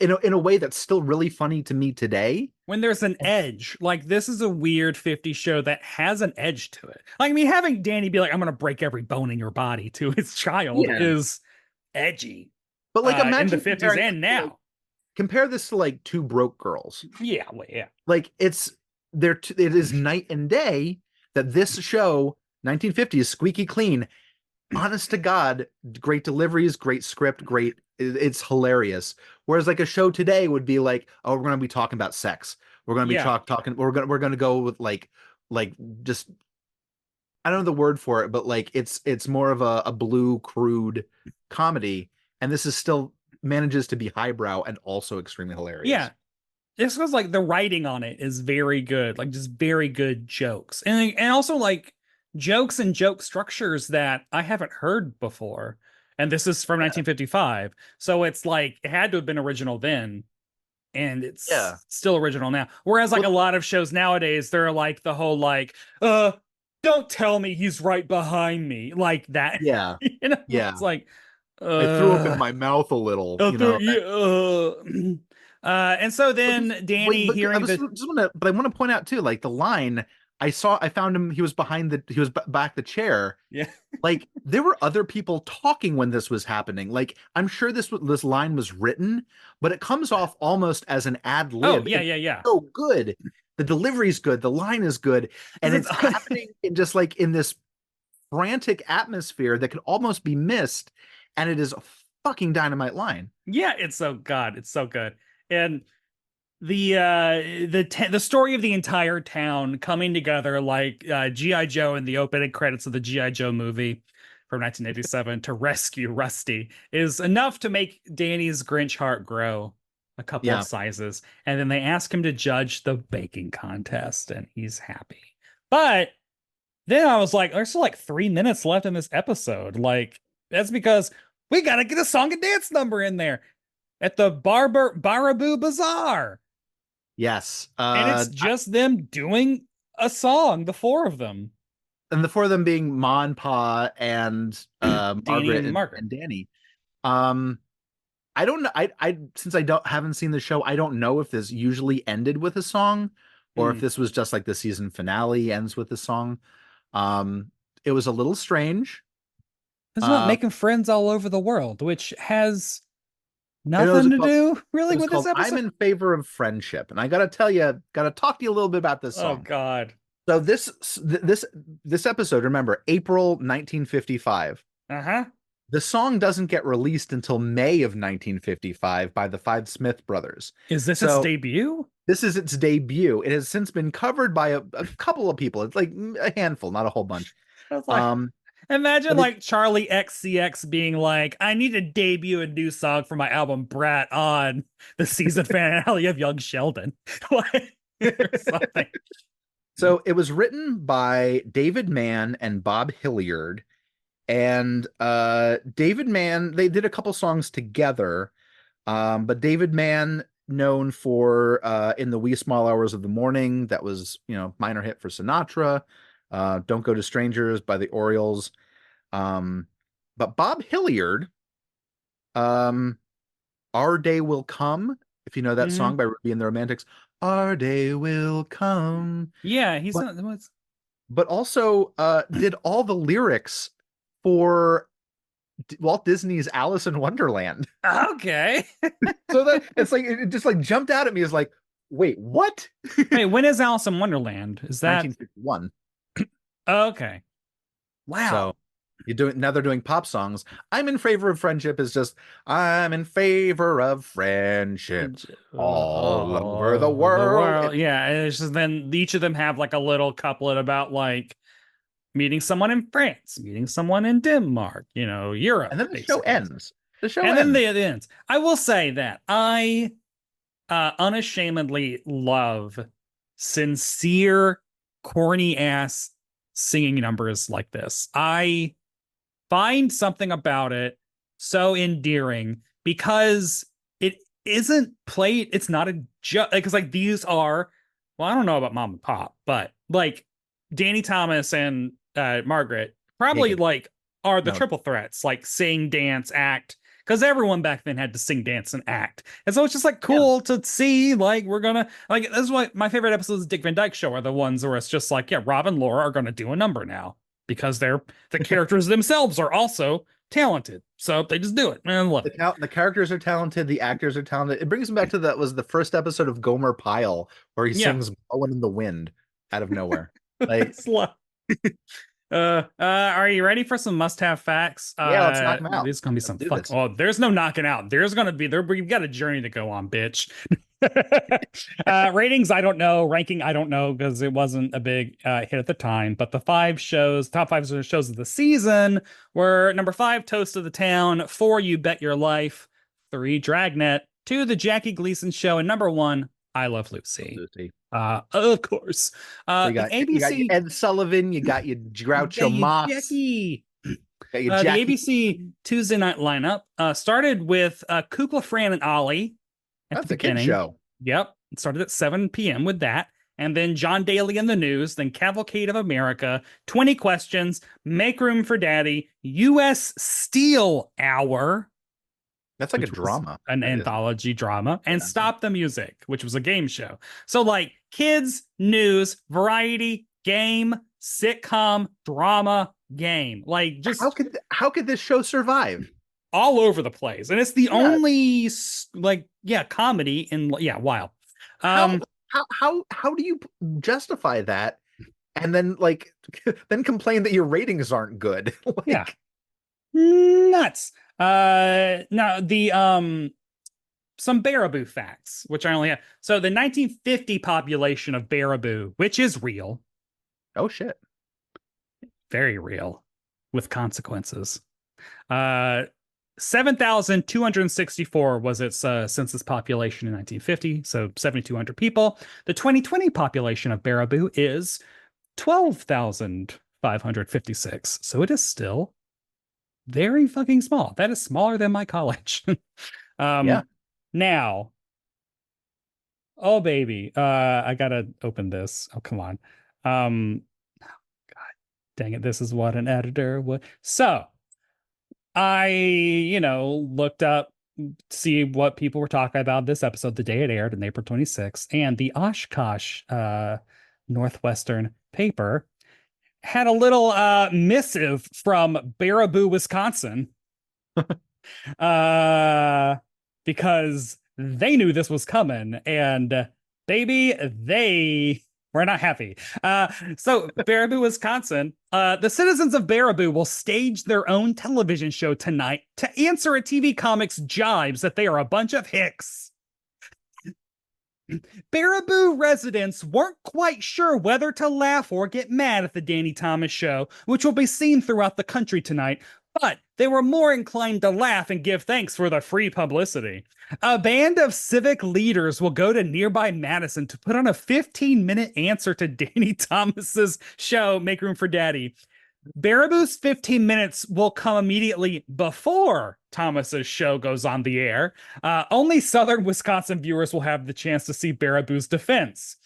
in a way that's still really funny to me today. when there's an edge, like this is a weird 50 show that has an edge to it. Like, I mean, having Danny be like, I'm gonna break every bone in your body to his child Yeah. is edgy. But like In the imagine 50s comparing this and to, like, now. compare this to like Two Broke Girls. Yeah, well, yeah. Like it is night and day that this show 1950s squeaky clean, honest to God, great deliveries, great script, great. It's hilarious. Whereas like a show today would be like, oh, we're gonna be talking about sex. We're gonna be Yeah. talking. We're gonna go with like just I don't know the word for it, but like it's more of a blue crude comedy, and this is still manages to be highbrow and also extremely Yeah. hilarious. It's because like the writing on it is very good, like just very good jokes. And also like jokes and joke structures that I haven't heard before. And this is from Yeah. 1955. So it's like it had to have been original then. And Yeah. it's still original now. Whereas like a Well, lot of shows nowadays, they're like the whole like, don't tell me he's right behind me, like that. yeah. It's Yeah. like, I threw up in uh, my mouth a little, you know. yeah, and so But this then wait, Danny but I hearing was the just wanna but I want to point out too, like the line I found him, he was back the chair. yeah, Like there were other people talking when this was happening. Like I'm sure this line was written, but it comes off almost as an ad oh lib. yeah, It's yeah, yeah, so good. The delivery's good, the line is good, and because it's it's happening in just like in this frantic atmosphere that could almost be missed, and it is a fucking dynamite line. yeah, it's so good, and the story of the entire town coming together like GI Joe in the opening credits of the GI Joe movie from 1987 to rescue Rusty is enough to make Danny's Grinch heart grow a couple of Yeah. sizes, and then they ask him to judge the baking contest, and he's happy. But then I was like, there's still like 3 minutes left in this episode. Like, that's because we gotta get a song and dance number in there at the Baraboo Bazaar. Yes. And it's just them doing a song, the four of them, And the four of them being Ma and Pa and Danny Margaret and Margaret. and Danny. Um, I don't know. I since I don't haven't seen the show, I don't know if this usually ended with a song or if Hmm. this was just like the season finale ends with a song. Um, it was a little strange. This is about Uh, making friends all over the world, which has and it was nothing to called do it really was with this called I'm episode. in favor of friendship, and I gotta talk to you a little bit about this Oh song. God. So this episode, remember, April 1955. Uh-huh. The song doesn't get released until May of 1955 by the Five Smith brothers. Is this its So debut? this is its debut. It has since been covered by a couple of people. It's like a handful, not a whole bunch. I was like, Um, Imagine But it, like Charlie XCX being like, I need to debut a new song for my album Brat on the season finale of Young Sheldon. Like, or something. so it was written by David Mann and Bob Hilliard. And David Mann, they did a couple songs together. But David Mann, known for In the Wee Small Hours of the Morning, that was, minor hit for Sinatra. Don't Go to Strangers by the Orioles. But Bob Hilliard, um, Our Day Will Come, if you know that Hmm. song by Ruby and the Romantics. Our day will come. Yeah, he's But not. What's, but also did all the lyrics for Walt Disney's Alice in Wonderland. okay. So that it's like it just like jumped out at me as like, wait, what? Wait, when is Alice in Wonderland? Is that 1951. okay? So Wow. you're doing now they're doing pop songs. I'm in favor of friendship is just I'm in favor of friendship all over the Oh, the world. world. Yeah, it's just then each of them have like a little couplet about like meeting someone in France, meeting someone in Denmark, Europe, And then the show basically. ends. The show And then ends. the ends. I will say that I unashamedly love sincere, corny ass singing numbers like this. I find something about it so endearing because it isn't played. It's not a joke because like these are. Well, I don't know about Mom and Pop, but like Danny Thomas and Margaret Yeah, probably yeah. like are the No, triple threats, like sing, dance, act. Because everyone back then had to sing, dance, and act. And so it's just like yeah. cool to see, like, we're gonna like this is why my favorite episodes of Dick Van Dyke Show are the ones where it's just like, yeah, Rob and Laura are gonna do a number now because they're the characters themselves are also talented. So they just do it. Man, I love it. The characters are talented, the actors are talented. It brings me back to that was the first episode of Gomer Pyle where he Yeah. sings Blowing in the Wind out of nowhere. Like, Are you ready for some must-have facts? yeah, let's knock them out. There's gonna be Let's some do fuck. this. Oh, there's no knocking out. There's gonna be there. We've got a journey to go on, bitch. Ratings, I don't know. Ranking, I don't know because it wasn't a big hit at the time. But the top five shows of the season were number five, Toast of the Town, four, You Bet Your Life, three, Dragnet, two, The Jackie Gleason Show, and number one, I Love Lucy. Lucy. Of course. So you got your ABC. Ed Sullivan, you got your Yeah, Groucho you Marx, Jackie. got your The Jackie. ABC Tuesday night lineup started with Kukla, Fran, and Ollie at the That's a kid beginning. show. Yep. It started at 7 p.m. with that. And then John Daly in the News, then Cavalcade of America, 20 Questions, Make Room for Daddy, U.S. Steel Hour, That's like a which was drama. an That is. anthology drama, and Yeah. Stop the Music, which was a game show. So, like, kids, news, variety, game, sitcom, drama, game. Like, just How could this show survive? all over the place. And it's the Yeah. only, like, yeah, comedy in, yeah, wild. How how do you justify that and then like then complain that your ratings aren't good? Yeah. Like, Nuts. Now some Baraboo facts, which I only have. So the 1950 population of Baraboo, which is real, oh shit. very real, with consequences. 7,264 was its census population in 1950, so 7,200 people. The 2020 population of Baraboo is 12,556, so it is still very fucking small. That is smaller than my college. Yeah. Now, oh baby, I gotta open this. Oh, come on. God dang it, this is what an editor would. So I, looked up, see what people were talking about this episode the day it aired on April 26th, and the Oshkosh Northwestern paper had a little missive from Baraboo, Wisconsin, uh, because they knew this was coming, and baby, they were not happy. So Baraboo, Wisconsin, the citizens of Baraboo will stage their own television show tonight to answer a TV comic's jibes that they are a bunch of hicks. Baraboo residents weren't quite sure whether to laugh or get mad at the Danny Thomas show, which will be seen throughout the country tonight, but they were more inclined to laugh and give thanks for the free publicity. A band of civic leaders will go to nearby Madison to put on a 15-minute answer to Danny Thomas's show, Make Room for Daddy. Baraboo's 15 minutes will come immediately before Thomas's show goes on the air. Only Southern Wisconsin viewers will have the chance to see Baraboo's defense.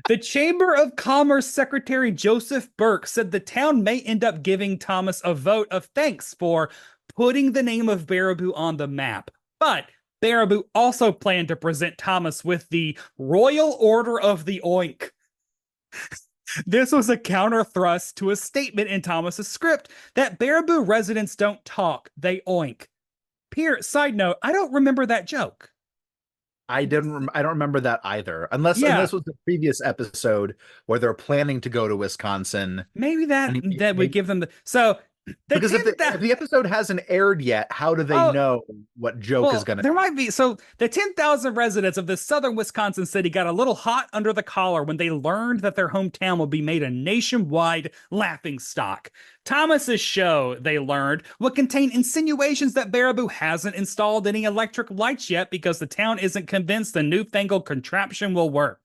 The Chamber of Commerce Secretary Joseph Burke said the town may end up giving Thomas a vote of thanks for putting the name of Baraboo on the map. But Baraboo also planned to present Thomas with the Royal Order of the Oink. This was a counter thrust to a statement in Thomas's script that Baraboo residents don't talk, they oink. Side note, I don't remember that joke. I don't remember that either. Unless Yeah. was the previous episode where they're planning to go to Wisconsin. Maybe that would give them because if the episode hasn't aired yet, how do they know what joke is going to? There might be. So the 10,000 residents of this southern Wisconsin city got a little hot under the collar when they learned that their hometown would be made a nationwide laughing stock. Thomas's show, they learned, would contain insinuations that Baraboo hasn't installed any electric lights yet because the town isn't convinced the newfangled contraption will work.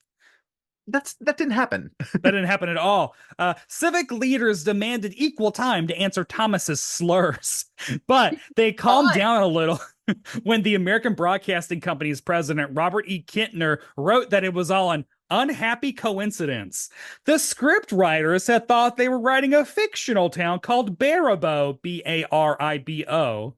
That didn't happen. That didn't happen at all. Civic leaders demanded equal time to answer Thomas's slurs, but they calmed down a little when the American Broadcasting Company's president, Robert E. Kintner, wrote that it was all an unhappy coincidence. The script writers had thought they were writing a fictional town called Baraboo, Baribo.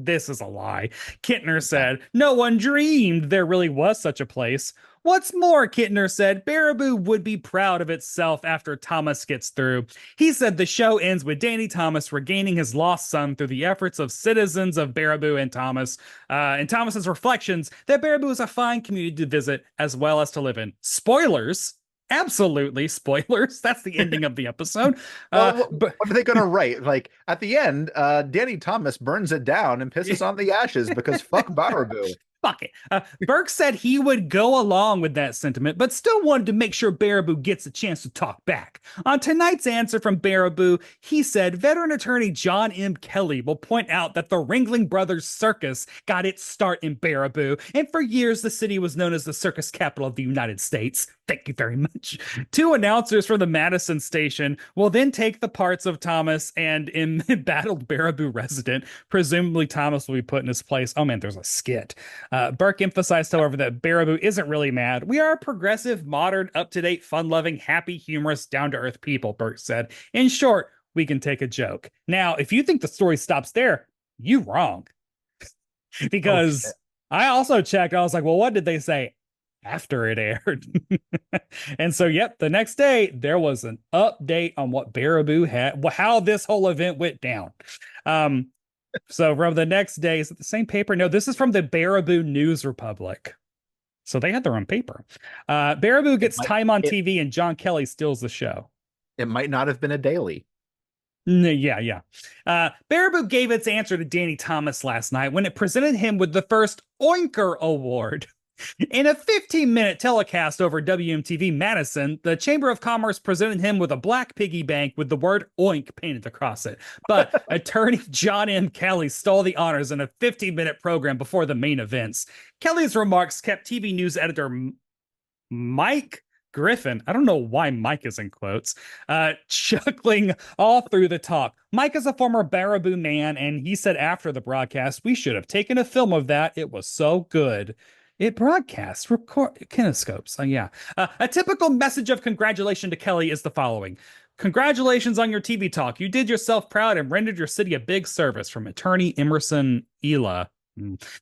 This is a lie. Kintner said, no one dreamed there really was such a place. What's more, Kintner said, Baraboo would be proud of itself after Thomas gets through. He said the show ends with Danny Thomas regaining his lost son through the efforts of citizens of Baraboo and Thomas. And Thomas's reflections that Baraboo is a fine community to visit as well as to live in. Spoilers. Absolutely, spoilers. That's the ending of the episode. What are they going to write? Like at the end, Danny Thomas burns it down and pisses on the ashes because fuck Baraboo. Fuck it. Burke said he would go along with that sentiment, but still wanted to make sure Baraboo gets a chance to talk back. On tonight's answer from Baraboo, he said veteran attorney John M. Kelly will point out that the Ringling Brothers Circus got its start in Baraboo, and for years the city was known as the circus capital of the United States. Thank you very much. Two announcers from the Madison station will then take the parts of Thomas and embattled Baraboo resident. Presumably Thomas will be put in his place. Oh man, there's a skit. Burke emphasized, however, that Baraboo isn't really mad. We are progressive, modern, up-to-date, fun-loving, happy, humorous, down-to-earth people, Burke said. In short, we can take a joke. Now, if you think the story stops there, you wrong. Because I also checked. I was like, well, what did they say after it aired? And so, yep, the next day, there was an update on what Baraboo had, how this whole event went down. So from the next day, is it the same paper? No, this is from the Baraboo News Republic. So they had their own paper. Baraboo gets time on TV and John Kelly steals the show. It might not have been a daily. Yeah. Baraboo gave its answer to Danny Thomas last night when it presented him with the first Oinker Award. In a 15-minute telecast over WMTV Madison, the Chamber of Commerce presented him with a black piggy bank with the word oink painted across it. But attorney John M. Kelly stole the honors in a 15-minute program before the main events. Kelly's remarks kept TV news editor Mike Griffin, I don't know why Mike is in quotes, chuckling all through the talk. Mike is a former Baraboo man, and he said after the broadcast, we should have taken a film of that. It was so good. It broadcasts kinescopes. A typical message of congratulation to Kelly is the following. Congratulations on your TV talk. You did yourself proud and rendered your city a big service, from attorney Emerson Ela.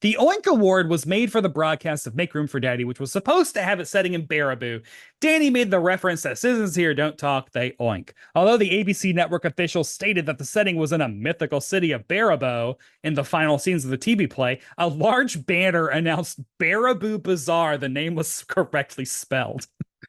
The Oink Award was made for the broadcast of Make Room for Daddy, which was supposed to have its setting in Baraboo. Danny made the reference that citizens here don't talk, they oink. Although the ABC network officials stated that the setting was in a mythical city of Baraboo in the final scenes of the TV play, a large banner announced Baraboo Bazaar. The name was correctly spelled.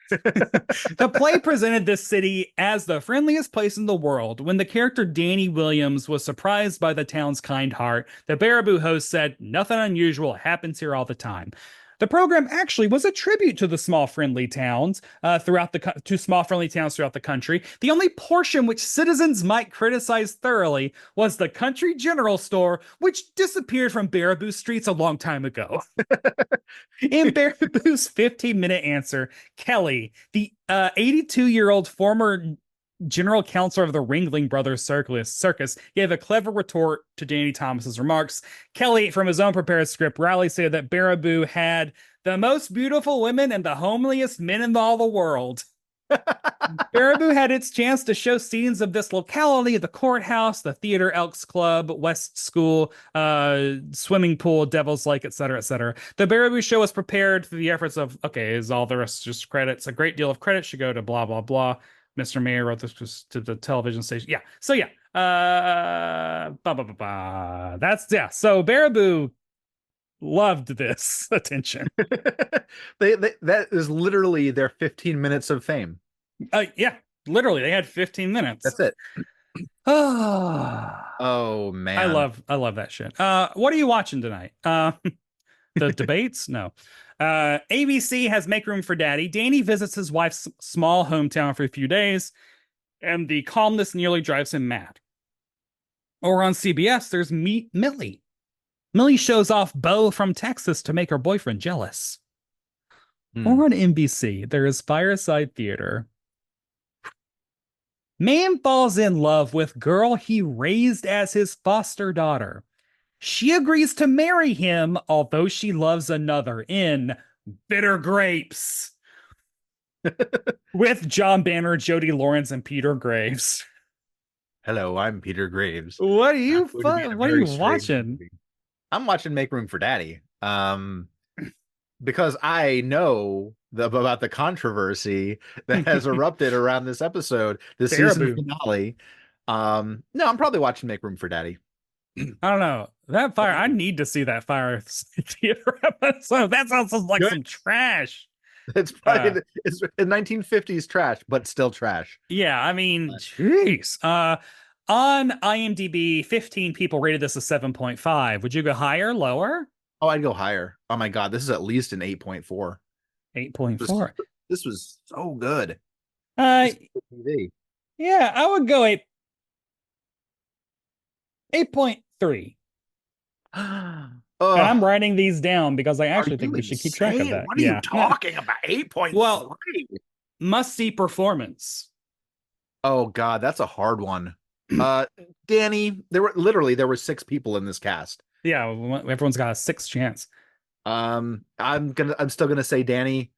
The play presented this city as the friendliest place in the world. When the character Danny Williams was surprised by the town's kind heart, the Baraboo host said, nothing unusual happens here all the time. The program actually was a tribute to the small friendly towns to small friendly towns throughout the country. The only portion which citizens might criticize thoroughly was the country general store, which disappeared from Baraboo streets a long time ago. In Baraboo's 15-minute answer, Kelly, the 82-year-old former general counselor of the Ringling Brothers Circus, gave a clever retort to Danny Thomas's remarks. Kelly, from his own prepared script, rallied said that Baraboo had the most beautiful women and the homeliest men in all the world. Baraboo had its chance to show scenes of this locality, the courthouse, the theater, Elks Club, West School, swimming pool, Devil's Lake, etc., etc. The Baraboo show was prepared through the efforts of, okay, is all the rest just credits? A great deal of credit should go to blah, blah, blah. Mr. Mayor wrote this to the television station. Yeah. So, yeah. That's, yeah. So, Baraboo loved this attention. That is literally their 15 minutes of fame. Yeah. Literally, they had 15 minutes. That's it. Oh, Oh I man. love that shit. What are you watching tonight? The debates? No. ABC has Make Room for Daddy. Danny visits his wife's small hometown for a few days, and the calmness nearly drives him mad. Or on CBS, there's Meet Millie. Millie shows off Beau from Texas to make her boyfriend jealous. Or on NBC, there is Fireside Theater. Man falls in love with girl he raised as his foster daughter. She agrees to marry him, although she loves another in Bitter Grapes with John Banner, Jody Lawrence, and Peter Graves. Hello, I'm Peter Graves. What are you What are you Strange watching? movie. I'm watching Make Room for Daddy. Because I know about the controversy that has erupted around this episode, the season finale. No, I'm probably watching Make Room for Daddy. I don't know. That fire, I need to see that fire theater episode. That sounds like Good. some trash. It's probably it's 1950s trash, but still trash. Yeah, I mean, jeez. On IMDb, 15 people rated this a 7.5. Would you go higher, lower? Oh, I'd go higher. Oh my God, this is at least an 8.4. 8.4. This was so good. TV. Yeah, I would go 8.3. And I'm writing these down because I actually think we should keep track of that. What are you talking about? 8.3. Well, must-see performance. Oh God, that's a hard one. Danny, there were 6 people in this cast. Yeah, everyone's got a 6th chance. I'm still gonna say Danny.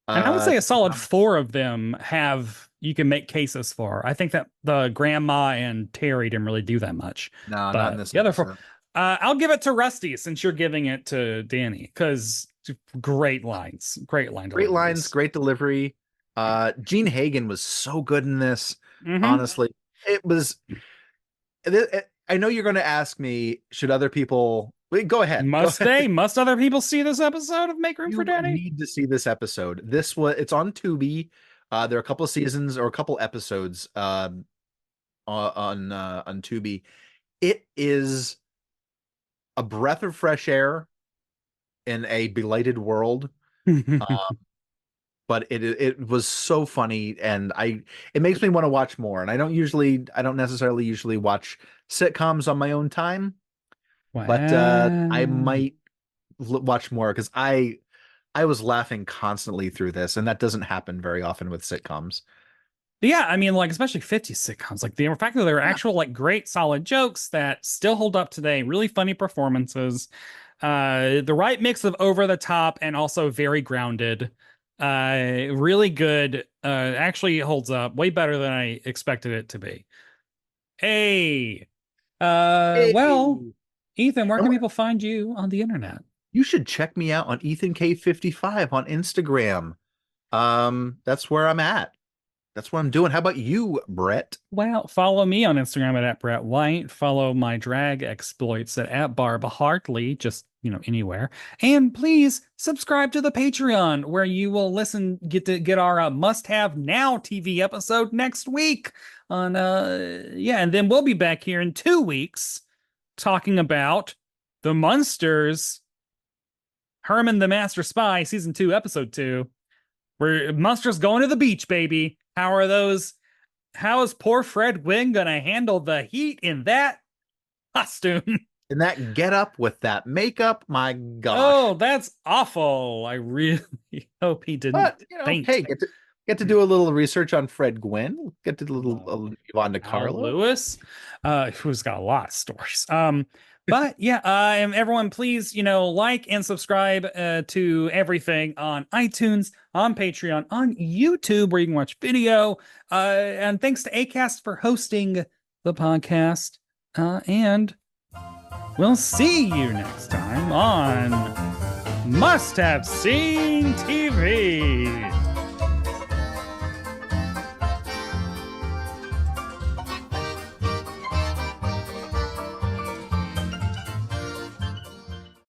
And I would say a solid 4 of them you can make cases for. I think that the grandma and Terry didn't really do that much. No, not in this. The other 4, I'll give it to Rusty since you're giving it to Danny because great lines, great lines, great delivery. Gene Hagen was so good in this. Honestly, it was. I know you're going to ask me, should other people? Go ahead. Must other people see this episode of Make Room for Daddy? You need to see this episode. It's on Tubi. There are a couple of seasons or a couple episodes on Tubi. It is a breath of fresh air in a belated world. But it was so funny, and it makes me want to watch more. And I don't necessarily usually watch sitcoms on my own time. Wow. But I might watch more because I was laughing constantly through this, and that doesn't happen very often with sitcoms. Yeah, I mean, like especially 50s sitcoms, like the fact that there are actual like great solid jokes that still hold up today, really funny performances, the right mix of over the top and also very grounded. Really good. Actually holds up way better than I expected it to be. Hey. Well, Ethan, where can people find you on the internet? You should check me out on EthanK55 on Instagram. That's where I'm at. That's what I'm doing. How about you, Brett? Well, follow me on Instagram at Brett White. Follow my drag exploits at Barb Hartley, just, anywhere. And please subscribe to the Patreon where you will get our must-have now TV episode next week on, and then we'll be back here in 2 weeks talking about the Munsters Herman the Master Spy, season 2, episode 2. Where Munster's going to the beach, baby. How is poor Fred Gwynn gonna handle the heat in that costume? And that get up with that makeup, my gosh. Oh, that's awful. I really hope he didn't But faint. hey, get to do a little research on Fred Gwynn. Get to do a little Yvonne DiCarlo. Lewis, who's got a lot of stories. But yeah, and everyone, please, like and subscribe to everything on iTunes, on Patreon, on YouTube, where you can watch video. And thanks to Acast for hosting the podcast. And we'll see you next time on Must Have Seen TV.